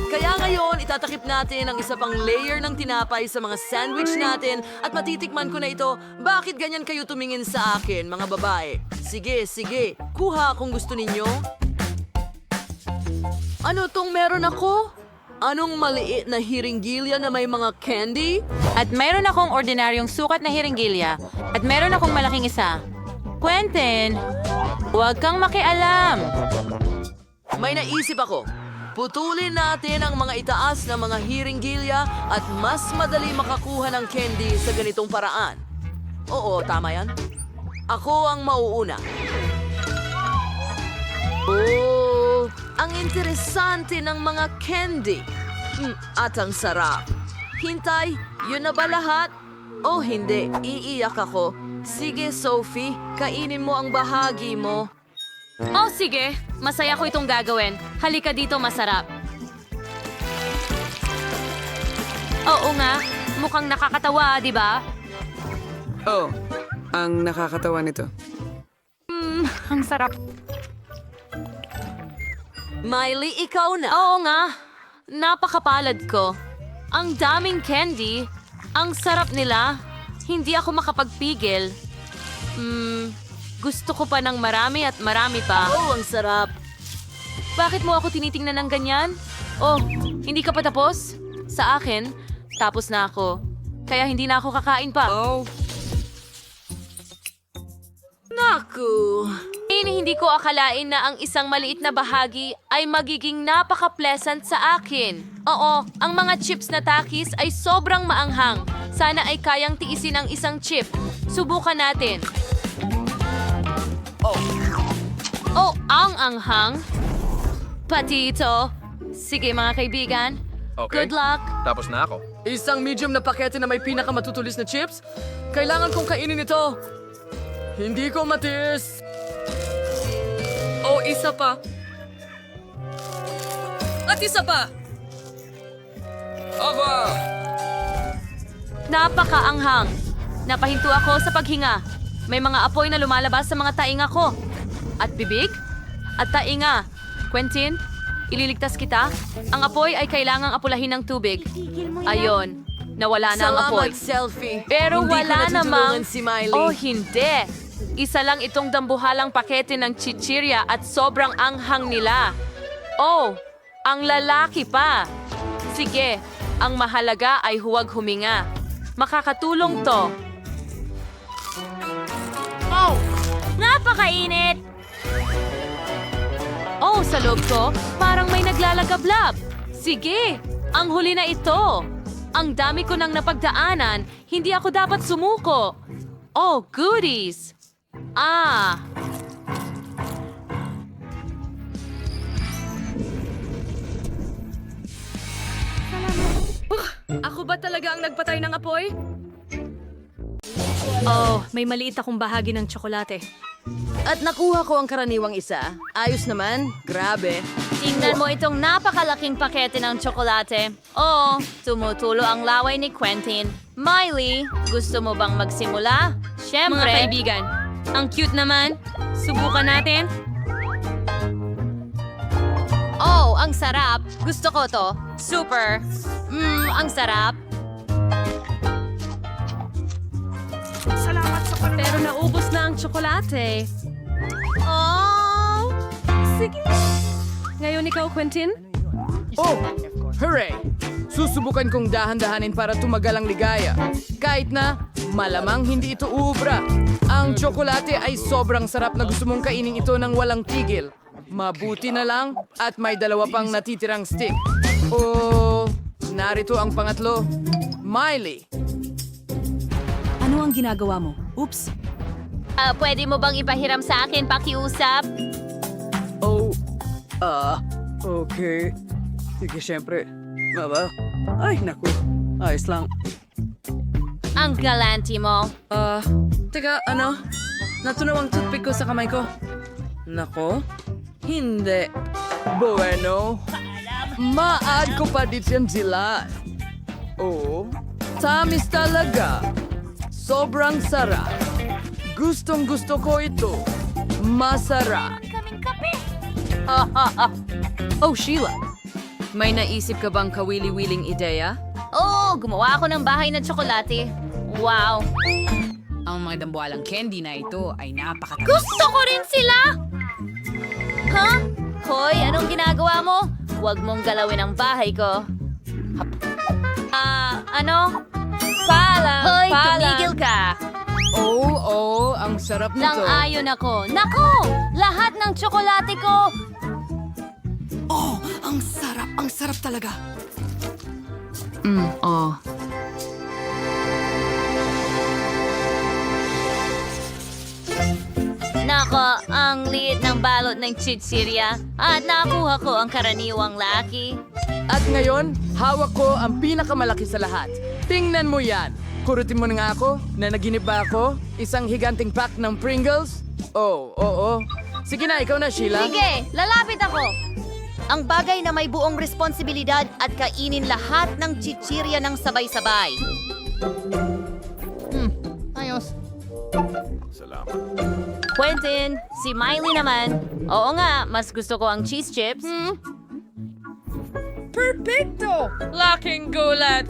Speaker 11: Kaya ngayon, itatakip natin ang isa pang layer ng tinapay sa mga sandwich natin at matitikman ko na ito. Bakit ganyan kayo tumingin sa akin, mga babae? Sige, sige. Kuha kung gusto ninyo. Ano tong meron ako? Anong maliit na hiringgilya na may mga candy?
Speaker 1: At meron akong ordinaryong sukat na hiringgilya. At meron akong malaking isa. Quentin, huwag kang makialam.
Speaker 11: May naisip ako. Putulin natin ang mga itaas na mga hiringgilya at mas madali makakuha ng candy sa ganitong paraan. Oo, tama yan. Ako ang mauuna. Oh, ang interesante ng mga candy. At ang sarap. Hintay, yun na ba lahat? Oh, hindi. Iiyak ako. Sige, Sophie, kainin mo ang bahagi mo.
Speaker 10: Oh, sige. Masaya ko itong gagawin. Halika dito, masarap. Oo nga. Mukhang nakakatawa, di ba?
Speaker 12: Oh, ang nakakatawa nito.
Speaker 1: Ang sarap.
Speaker 11: Miley, ikaw na.
Speaker 10: Oo nga. Napakapalad ko. Ang daming candy. Ang sarap nila. Hindi ako makapagpigil. Gusto ko pa ng marami at marami pa.
Speaker 11: Oh, ang sarap.
Speaker 10: Bakit mo ako tinitingnan ng ganyan? Oh, hindi ka pa tapos? Sa akin, tapos na ako. Kaya hindi na ako kakain pa.
Speaker 12: Oh,
Speaker 11: Naku.
Speaker 10: Hindi ko akalain na ang isang maliit na bahagi ay magiging napaka-pleasant sa akin. Oo, ang mga chips na takis ay sobrang maanghang. Sana ay kayang tiisin ang isang chip. Subukan natin. Oh, ang anghang. Pati ito. Sige mga kaibigan.
Speaker 13: Okay.
Speaker 10: Good luck.
Speaker 13: Tapos na ako.
Speaker 11: Isang medium na pakete na may pinakamatutulis na chips? Kailangan kong kainin ito. Hindi ko matiis.
Speaker 10: Oh, isa pa. At isa pa.
Speaker 13: Aba!
Speaker 10: Napakaanghang. Napahinto ako sa paghinga. May mga apoy na lumalabas sa mga tainga ko. At bibig? At tainga. Quentin, ililigtas kita. Ang apoy ay kailangang apulahin ng tubig. Ayon, nawala na ang apoy.
Speaker 11: Salamat, selfie.
Speaker 10: Pero
Speaker 11: Hindi ko
Speaker 10: wala
Speaker 11: natutulungan
Speaker 10: namang...
Speaker 11: si Miley.
Speaker 10: Oh, hindi. Isa lang itong dambuhalang pakete ng chichirya at sobrang anghang nila. Oh, ang lalaki pa. Sige, ang mahalaga ay huwag huminga. Makakatulong to. Oh, napakainit! Oh, sa loob ko, parang may naglalagablab. Sige,
Speaker 9: Ang huli na ito. Ang dami ko nang napagdaanan. Hindi ako dapat sumuko. Oh, goodies. Ah.
Speaker 11: Ako ba talaga ang nagpatay ng apoy?
Speaker 9: Oh, may maliit akong bahagi ng tsokolate.
Speaker 11: At nakuha ko ang karaniwang isa. Ayos naman. Grabe.
Speaker 10: Tingnan mo itong napakalaking pakete ng tsokolate. Oo, tumutulo ang laway ni Quentin. Miley, gusto mo bang magsimula? Siyempre.
Speaker 9: Mga kaibigan, ang cute naman. Subukan natin.
Speaker 10: Oh, ang sarap. Gusto ko to. Super. Ang sarap.
Speaker 9: Pero naubos na ang tsokolate.
Speaker 10: Oh!
Speaker 9: Sige. Ngayon ikaw, Quentin?
Speaker 12: Oh! Hooray! Susubukan kong dahan-dahanin para tumagal ang ligaya. Kahit na malamang hindi ito uubra. Ang tsokolate ay sobrang sarap na gusto mong kainin ito ng walang tigil. Mabuti na lang at may dalawa pang natitirang stick. Oh, narito ang pangatlo. Miley.
Speaker 5: Ano ang ginagawa mo? Oops.
Speaker 10: Pwede mo bang ipahiram sa akin pakiusap?
Speaker 12: Oh, okay. Sige, syempre. Baba. Ay, naku. Ayos lang.
Speaker 10: Ang galanti mo.
Speaker 11: Teka, ano? Natunaw ang toothpick ko sa kamay ko. Nako? Hindi.
Speaker 12: Bueno. Maad ko pa dito yan sila. Oh, tamis talaga. Sobrang sarap. Gustong gusto ko ito. Masarap.
Speaker 9: Oh, Sheila. May naisip ka bang kawili-wiling ideya?
Speaker 10: Oh, gumawa ako ng bahay na tsokolate. Wow.
Speaker 5: Ang mga dambuhalang candy na ito ay napakatamis.
Speaker 10: Gusto ko rin sila! Ha? Hoy, anong ginagawa mo? Huwag mong galawin ang bahay ko. Ano? Hoy, tumigil ka!
Speaker 12: Oh, ang sarap nito.
Speaker 10: Nang-ayon ako. Nako! Lahat ng tsokolate ko!
Speaker 5: Oh, ang sarap. Ang sarap talaga.
Speaker 9: Oh.
Speaker 10: Nako, ang liit ng balot ng chichirya. At nakuha ko ang karaniwang laki.
Speaker 12: At ngayon, hawak ko ang pinakamalaki sa lahat. Tingnan mo yan. Kurutin mo na nga ako na naginip ba ako? Isang higanting pack ng Pringles? Oh, oo. Sige na, ikaw na, Sheila.
Speaker 10: Sige, lalapit ako. Ang bagay na may buong responsibilidad at kainin lahat ng chichirya ng sabay-sabay.
Speaker 7: Ayos.
Speaker 10: Quentin, si Miley naman. Oo nga, mas gusto ko ang cheese chips.
Speaker 11: Perfecto!
Speaker 9: Laking gulat.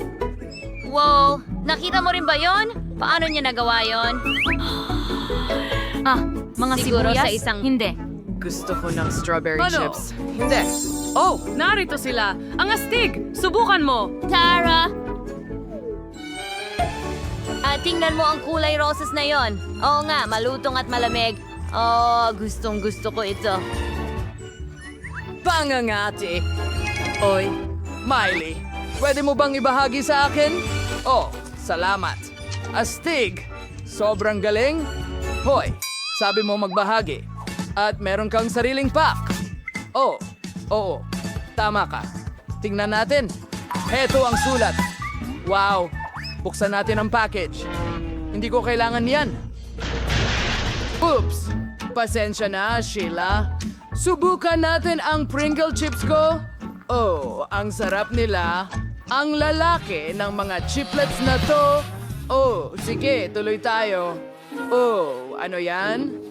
Speaker 10: Wow, nakita mo rin ba yon? Paano niya nagawa yon?
Speaker 9: Mga
Speaker 10: Siguro
Speaker 9: sibuyas?
Speaker 10: sa isang...
Speaker 9: Hindi.
Speaker 11: Gusto ko ng strawberry
Speaker 12: Ano?
Speaker 11: chips. Hindi.
Speaker 9: Oh, narito sila. Ang astig. Subukan mo.
Speaker 10: Tara! Tingnan mo ang kulay roses na yon. Oo nga, malutong at malamig. Oh, gustong gusto ko ito.
Speaker 12: Pangangati. Oy, Miley, pwede mo bang ibahagi sa akin? Oh, salamat. Astig. Sobrang galing. Hoy, sabi mo magbahagi. At meron kang sariling pack. Oh, oo. Tama ka. Tingnan natin. Heto ang sulat. Wow. Buksan natin ang package. Hindi ko kailangan yan. Oops. Pasensya na, Sheila. Subukan natin ang Pringle chips ko. Oh, ang sarap nila. Ang lalaki ng mga chiplets na to. Oh, sige, tuloy tayo. Oh, ano yan?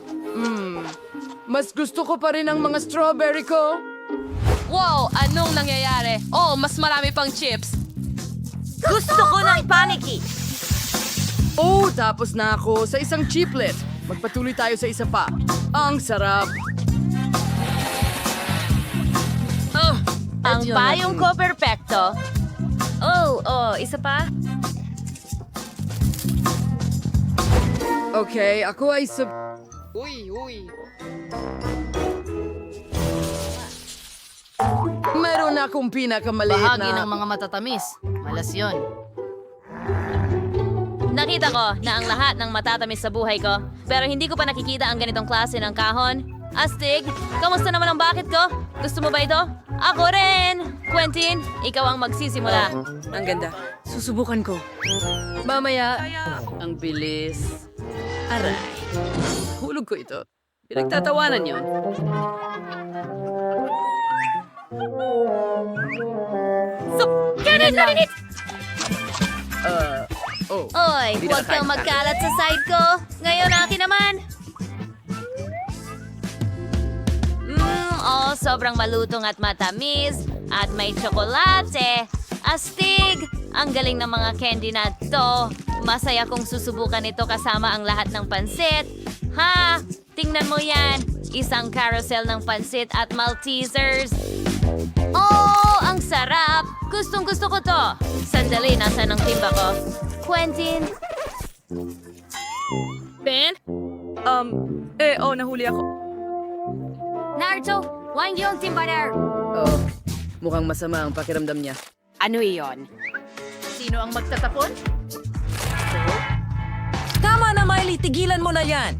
Speaker 12: Mas gusto ko pa rin ang mga strawberry ko.
Speaker 9: Wow, anong nangyayari? Oh, mas marami pang chips.
Speaker 10: Gusto ko ng panicky!
Speaker 12: Oh, tapos na ako sa isang chiplet. Magpatuloy tayo sa isa pa. Ang sarap.
Speaker 10: Ang payong ko perfecto. Oh, isa pa?
Speaker 12: Okay, ako ay Meron Meron akong pinakamaliit
Speaker 11: Bahagi
Speaker 12: na...
Speaker 11: ng mga matatamis. Malas yun.
Speaker 10: Nakita ko na ang lahat ng matatamis sa buhay ko, pero hindi ko pa nakikita ang ganitong klase ng kahon. Astig, kamusta naman ang bakit ko? Gusto mo ba ito? Ako rin! Quentin, ikaw ang magsisimula.
Speaker 11: Ang ganda. Susubukan ko. Mamaya. Ang bilis. Aray. Hulog ko ito. Pinagtatawanan yon.
Speaker 10: Ganit!
Speaker 12: Oh.
Speaker 10: Oy, huwag kang magkalat sa side ko. Ngayon akin naman. Sobrang malutong at matamis. At may tsokolate. Astig! Ang galing ng mga candy na to. Masaya kong susubukan ito kasama ang lahat ng pansit. Ha! Tingnan mo yan. Isang carousel ng pansit at Maltesers. Oh, ang sarap! Gustong gusto ko to. Sandali, nasaan ang timba ko? Quentin?
Speaker 11: Ben? Nahuli ako.
Speaker 10: Naruto, wine yung timba there.
Speaker 11: Oh, mukhang masama ang pakiramdam niya.
Speaker 3: Ano iyon?
Speaker 11: Sino ang magtatapon?
Speaker 2: Tama na, Miley. Tigilan mo na yan.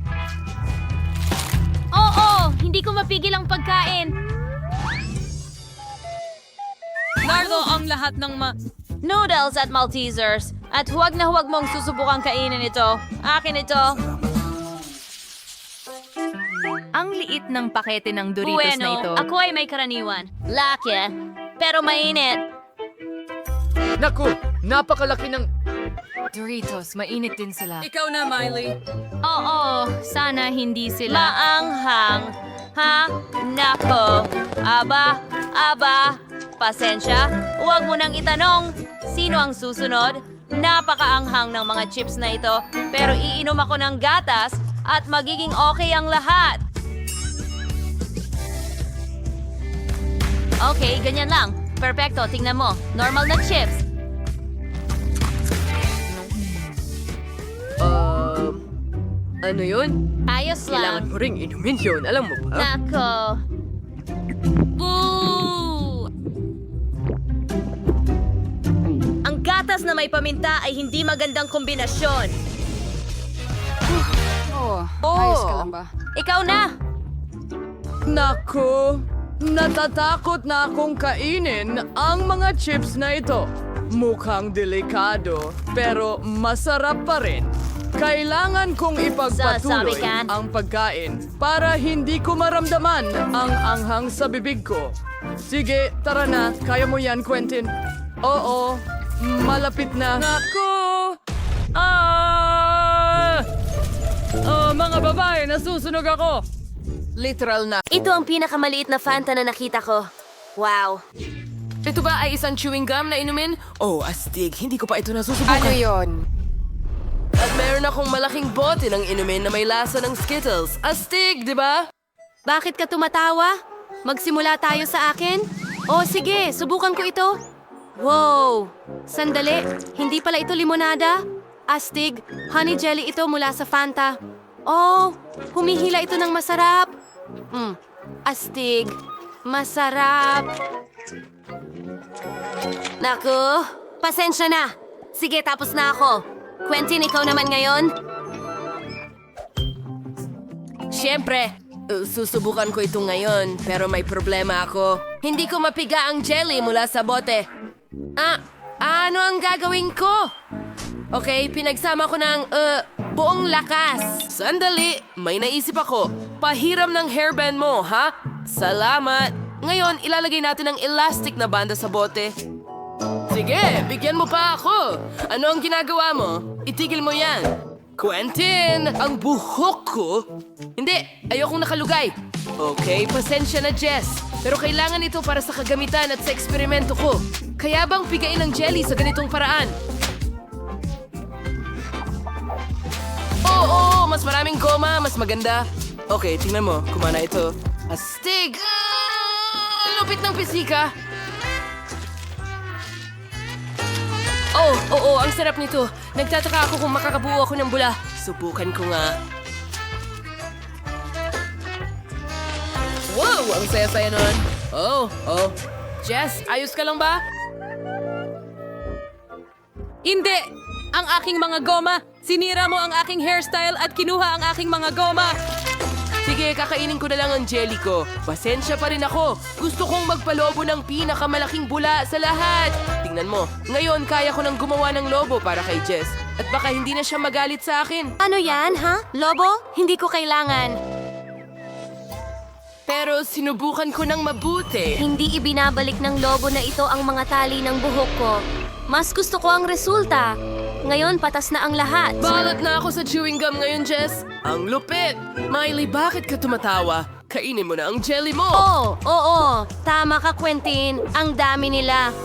Speaker 10: Oo, hindi ko mapigil ang pagkain.
Speaker 1: Nardo ang lahat ng
Speaker 10: Noodles at Maltesers. At huwag na huwag mong susubukang kainin ito. Akin ito.
Speaker 1: Ang liit ng pakete ng Doritos na ito.
Speaker 10: Ako ay may karaniwan. Laki, pero mainit.
Speaker 12: Naku, napakalaki ng...
Speaker 1: Doritos, mainit din sila.
Speaker 11: Ikaw na, Miley.
Speaker 1: Oo, sana hindi sila.
Speaker 10: Maanghang. Ha? Nako. Aba. Pasensya. Huwag mo nang itanong. Sino ang susunod? Napakaanghang ng mga chips na ito. Pero iinom ako ng gatas at magiging okay ang lahat. Okay, ganyan lang. Perfecto, tingnan mo. Normal na chips.
Speaker 11: Ano yun?
Speaker 10: Ayos
Speaker 11: Kailangan
Speaker 10: lang.
Speaker 11: mo ring inumin yun, alam mo ba?
Speaker 10: Nako. Boo! Ang gatas na may paminta ay hindi magandang kombinasyon.
Speaker 3: Ayos ka lang ba?
Speaker 10: Ikaw na!
Speaker 12: Naku, natatakot na akong kainin ang mga chips na ito. Mukhang delikado, pero masarap pa rin. Kailangan kong ipagpatuloy
Speaker 10: Sasabi ka.
Speaker 12: ang pagkain para hindi ko maramdaman ang anghang sa bibig ko. Sige, tara na. Kaya mo yan, Quentin. Oo, malapit na.
Speaker 11: Naku! Mga babae, nasusunog ako!
Speaker 12: Literal na.
Speaker 10: Ito ang pinakamaliit na Fanta na nakita ko. Wow.
Speaker 11: Ito ba ay isang chewing gum na inumin? Oh, astig. Hindi ko pa ito nasusubukan.
Speaker 3: Ano yon?
Speaker 11: At meron akong malaking bote ng inumin na may lasa ng Skittles. Astig, di ba?
Speaker 10: Bakit ka tumatawa? Magsimula tayo sa akin? Oh, sige, subukan ko ito. Wow! Sandali, hindi pala ito limonada. Astig, honey jelly ito mula sa Fanta. Oh, humihila ito ng masarap. Astig, masarap. Naku, pasensya na. Sige, tapos na ako. Quentin, ikaw naman ngayon?
Speaker 11: Siyempre, susubukan ko ito ngayon, pero may problema ako. Hindi ko mapiga ang jelly mula sa bote. Ano ang gagawin ko? Okay, pinagsama ko ng, buong lakas. Sandali, may naisip ako. Pahiram ng hairband mo, ha? Salamat. Ngayon, ilalagay natin ang elastic na banda sa bote. Sige, bigyan mo pa ako. Ano ang ginagawa mo? Itigil mo yan. Quentin, ang buhok ko? Hindi, ayokong nakalugay. Okay, pasensya na, Jess. Pero kailangan ito para sa kagamitan at sa eksperimento ko. Kaya bang pigain ang jelly sa ganitong paraan? Oo, mas maraming goma, mas maganda. Okay, tingnan mo, kumana ito. Astig! Lupit ng pisika. Oo, ang sarap nito. Nagtataka ako kung makakabuo ako ng bula. Subukan ko nga. Wow, ang saya-saya nun. Oh, Jess, ayos ka lang ba?
Speaker 1: Hindi! Ang aking mga goma! Sinira mo ang aking hairstyle at kinuha ang aking mga goma!
Speaker 2: Sige, kakainin ko na lang ang jelly ko. Pasensya pa rin ako. Gusto kong magpalobo ng pinakamalaking bula sa lahat. Tingnan mo, ngayon kaya ko nang gumawa ng lobo para kay Jess. At baka hindi na siya magalit sa akin.
Speaker 10: Ano yan, ha? Lobo? Hindi ko kailangan.
Speaker 2: Pero sinubukan ko ng mabuti.
Speaker 10: Hindi ibinabalik ng lobo na ito ang mga tali ng buhok ko. Mas gusto ko ang resulta. Ngayon, patas na ang lahat.
Speaker 2: Balot na ako sa chewing gum ngayon, Jess. Ang lupit! Miley, bakit ka tumatawa? Kainin mo na ang jelly mo!
Speaker 10: Oo. Tama ka, Quentin. Ang dami nila.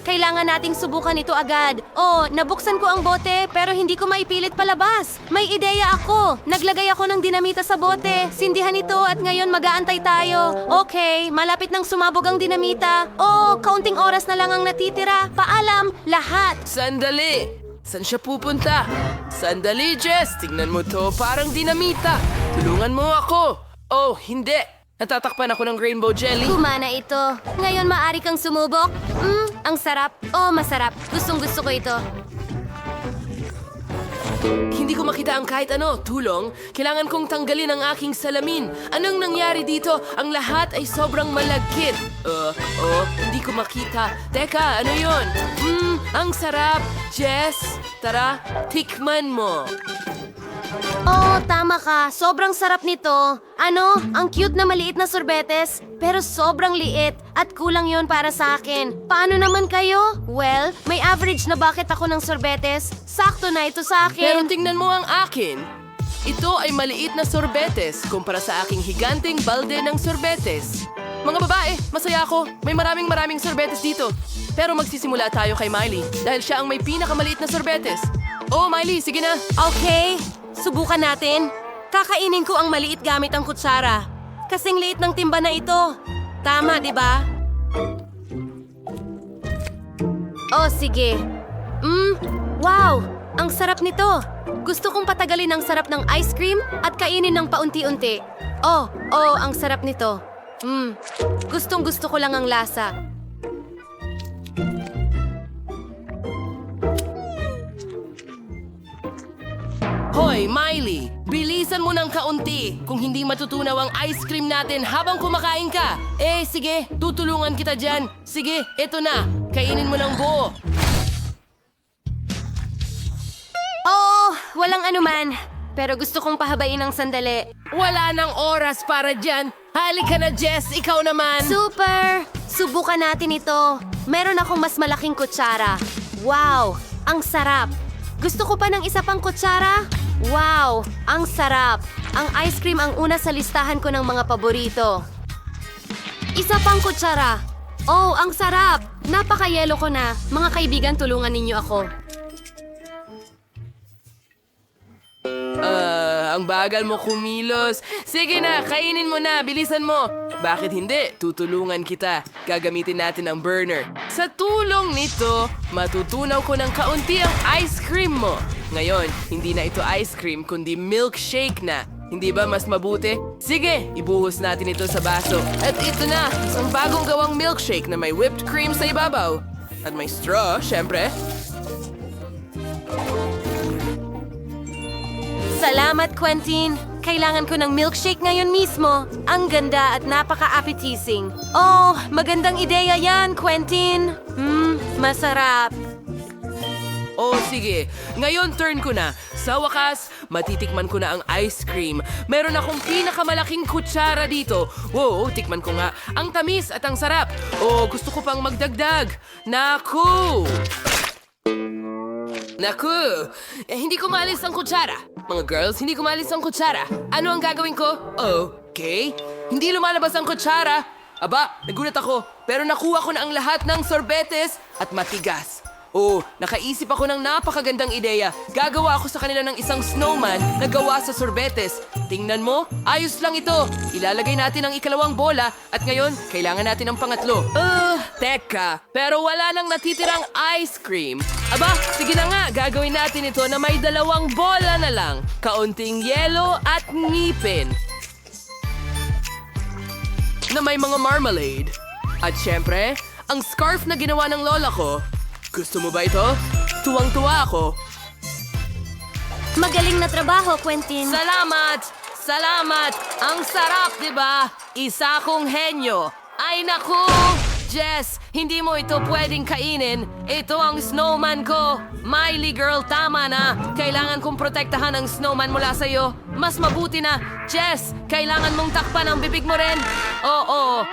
Speaker 10: Kailangan nating subukan ito agad. Nabuksan ko ang bote pero hindi ko maipilit palabas. May ideya ako. Naglagay ako ng dinamita sa bote. Sindihan ito at ngayon mag-aantay tayo. Okay, malapit nang sumabog ang dinamita. Kaunting oras na lang ang natitira. Paalam, lahat.
Speaker 2: Sandali! Saan siya pupunta? Sandali, Jess! Tingnan mo to, parang dinamita. Tulungan mo ako! Oh, hindi! Natatakpan ako ng rainbow jelly.
Speaker 10: Kumana ito. Ngayon maaari kang sumubok. Ang sarap. Masarap. Gustong-gusto ko ito.
Speaker 2: Hindi ko makita ang kahit ano. Tulong? Kailangan kong tanggalin ang aking salamin. Anong nangyari dito? Ang lahat ay sobrang malagkit. Hindi ko makita. Teka, ano yun? Ang sarap. Jess, tara, tikman mo.
Speaker 10: Tama ka. Sobrang sarap nito. Ang cute na maliit na sorbetes, pero sobrang liit at kulang yon para sa akin. Paano naman kayo? Well, may average na bucket ako ng sorbetes. Sakto na ito sa
Speaker 2: Pero
Speaker 10: akin.
Speaker 2: tingnan mo ang akin. Ito ay maliit na sorbetes kumpara sa aking higanting balde ng sorbetes. Mga babae, masaya ako. May maraming sorbetes dito. Pero magsisimula tayo kay Miley dahil siya ang may pinakamaliit na sorbetes. Miley, sige na.
Speaker 10: Okay, subukan natin. Kakainin ko ang maliit gamit ang kutsara. Kasing liit ng timba na ito. Tama, di ba? Sige. Wow! Ang sarap nito. Gusto kong patagalin ang sarap ng ice cream at kainin ng paunti-unti. Ang sarap nito. Gustong-gusto ko lang ang lasa.
Speaker 2: Hoy, Miley! Bilisan mo ng kaunti kung hindi matutunaw ang ice cream natin habang kumakain ka. Sige, tutulungan kita dyan. Sige, eto na. Kainin mo ng buo.
Speaker 10: Walang anuman. Pero gusto kong pahabain ng sandali.
Speaker 2: Wala nang oras para dyan. Halika na, Jess. Ikaw naman.
Speaker 10: Super! Subukan natin ito. Meron akong mas malaking kutsara. Wow! Ang sarap! Gusto ko pa ng isa pang kutsara? Wow! Ang sarap! Ang ice cream ang una sa listahan ko ng mga paborito. Isa pang kutsara. Ang sarap! Napaka-yelo ko na. Mga kaibigan, tulungan ninyo ako.
Speaker 2: Ang bagal mo kumilos. Sige na, kainin mo na. Bilisan mo. Bakit hindi? Tutulungan kita. Gagamitin natin ang burner. Sa tulong nito, matutunaw ko ng kaunti ang ice cream mo. Ngayon, hindi na ito ice cream, kundi milkshake na. Hindi ba mas mabuti? Sige, ibuhos natin ito sa baso. At ito na, isang bagong gawang milkshake na may whipped cream sa ibabaw. At may straw, syempre.
Speaker 10: Salamat, Quentin. Kailangan ko ng milkshake ngayon mismo. Ang ganda at napaka-appetizing. Magandang ideya yan, Quentin. Masarap.
Speaker 2: Sige. Ngayon turn ko na. Sa wakas, matitikman ko na ang ice cream. Meron akong pinakamalaking kutsara dito. Wow, tikman ko nga. Ang tamis at ang sarap. Gusto ko pang magdagdag. Naku! Hindi ko maalis ang kutsara. Mga girls, hindi ko maalis ang kutsara. Ano ang gagawin ko? Okay. Hindi lumalabas ang kutsara. Aba, nagulat ako. Pero nakuha ko na ang lahat ng sorbetes at matigas. Nakaisip ako ng napakagandang ideya. Gagawa ako sa kanila ng isang snowman na gawa sa sorbetes. Tingnan mo, ayos lang ito. Ilalagay natin ang ikalawang bola at ngayon, kailangan natin ang pangatlo. Teka, pero wala nang natitirang ice cream. Aba, sige na nga, gagawin natin ito na may dalawang bola na lang. Kaunting yelo at ngipin. Na may mga marmalade. At syempre,
Speaker 11: ang scarf na ginawa ng lola ko. Gusto mo ba ito? Tuwang-tuwa ako.
Speaker 10: Magaling na trabaho, Quentin.
Speaker 6: Salamat! Salamat! Ang sarap, di ba? Isa kong henyo. Ay naku! Jess, hindi mo ito pwedeng kainin. Ito ang snowman ko. Miley girl, tama na. Kailangan kong protektahan ang snowman mula sa'yo. Mas mabuti na. Jess, kailangan mong takpan ang bibig mo rin. Oo.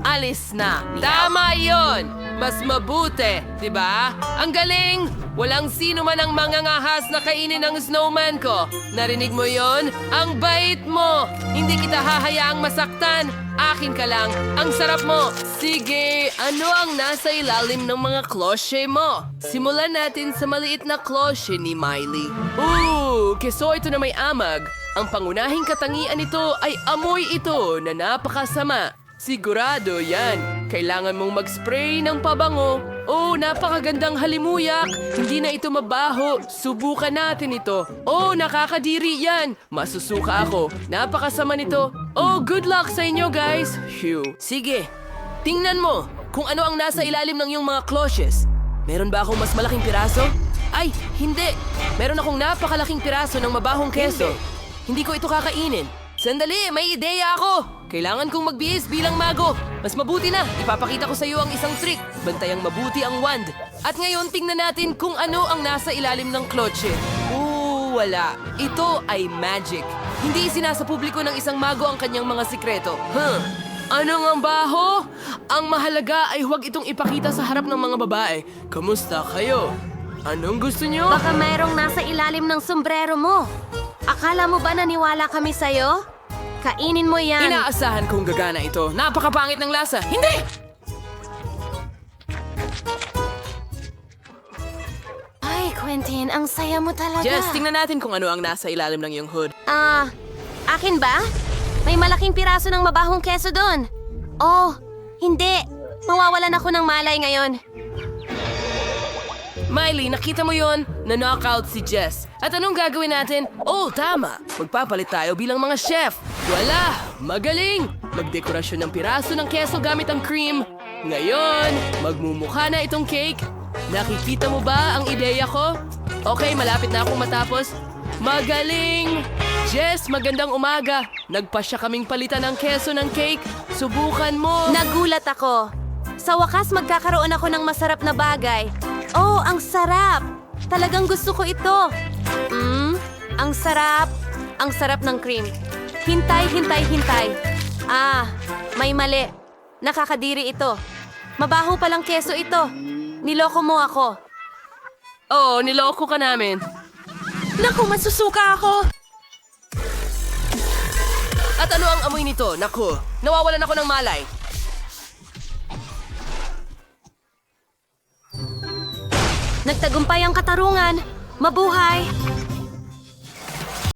Speaker 6: Alis na. Tama yon. Mas mabuti, di ba? Ang galing! Walang sino man ang mangangahas na kainin ang snowman ko. Narinig mo yon? Ang bait mo! Hindi kita hahayaang masaktan. Akin ka lang. Ang sarap mo. Sige, ano ang nasa ilalim ng mga klosye mo? Simulan natin sa maliit na klosye ni Miley. Keso ito na may amag. Ang pangunahing katangian nito ay amoy ito na napakasama. Sigurado yan. Kailangan mong mag-spray ng pabango. Napakagandang halimuyak. Hindi na ito mabaho. Subukan natin ito. Nakakadiri yan. Masusuka ako. Napakasama nito. Good luck sa inyo, guys. Phew. Sige, tingnan mo kung ano ang nasa ilalim ng iyong mga kloshes. Meron ba akong mas malaking piraso? Ay, hindi. Meron akong napakalaking piraso ng mabahong keso. Hindi ko ito kakainin. Sandali, may ideya ako. Kailangan kong magbihis bilang mago. Mas mabuti na, ipapakita ko sa iyo ang isang trick. Bantayang mabuti ang wand. At ngayon, tingnan natin kung ano ang nasa ilalim ng klotse. Wala. Ito ay magic. Hindi isinasa publiko ng isang mago ang kanyang mga sikreto. Anong ang baho? Ang mahalaga ay huwag itong ipakita sa harap ng mga babae. Kamusta kayo? Anong gusto nyo?
Speaker 10: Baka mayroong nasa ilalim ng sombrero mo. Akala mo ba naniwala kami sa'yo? Kainin mo yan.
Speaker 11: Inaasahan kong gagana ito. Napakapangit ng lasa. Hindi!
Speaker 10: Ay, Quentin, ang saya mo talaga.
Speaker 11: Jess, tingnan natin kung ano ang nasa ilalim ng iyong hood.
Speaker 10: Akin ba? May malaking piraso ng mabahong keso doon. Hindi. Mawawalan ako ng malay ngayon.
Speaker 11: Miley, nakita mo yon? Na-knockout si Jess. At anong gagawin natin? Tama. Magpapalit tayo bilang mga chef. Wala! Magaling! Magdekorasyon ng piraso ng keso gamit ang cream. Ngayon, magmumukha na itong cake. Nakikita mo ba ang ideya ko? Okay, malapit na akong matapos. Magaling! Jess, magandang umaga. Nagpasya kaming palitan ng keso ng cake. Subukan mo.
Speaker 10: Nagulat ako. Sa wakas, magkakaroon ako ng masarap na bagay. Ang sarap! Talagang gusto ko ito. Ang sarap. Ang sarap ng cream. Hintay. May mali. Nakakadiri ito. Mabaho palang keso ito. Niloko mo ako.
Speaker 11: Niloko ka namin.
Speaker 10: Naku, masusuka ako!
Speaker 11: At ano ang amoy nito? Naku, nawawalan ako ng malay.
Speaker 10: Nagtagumpay ang katarungan. Mabuhay!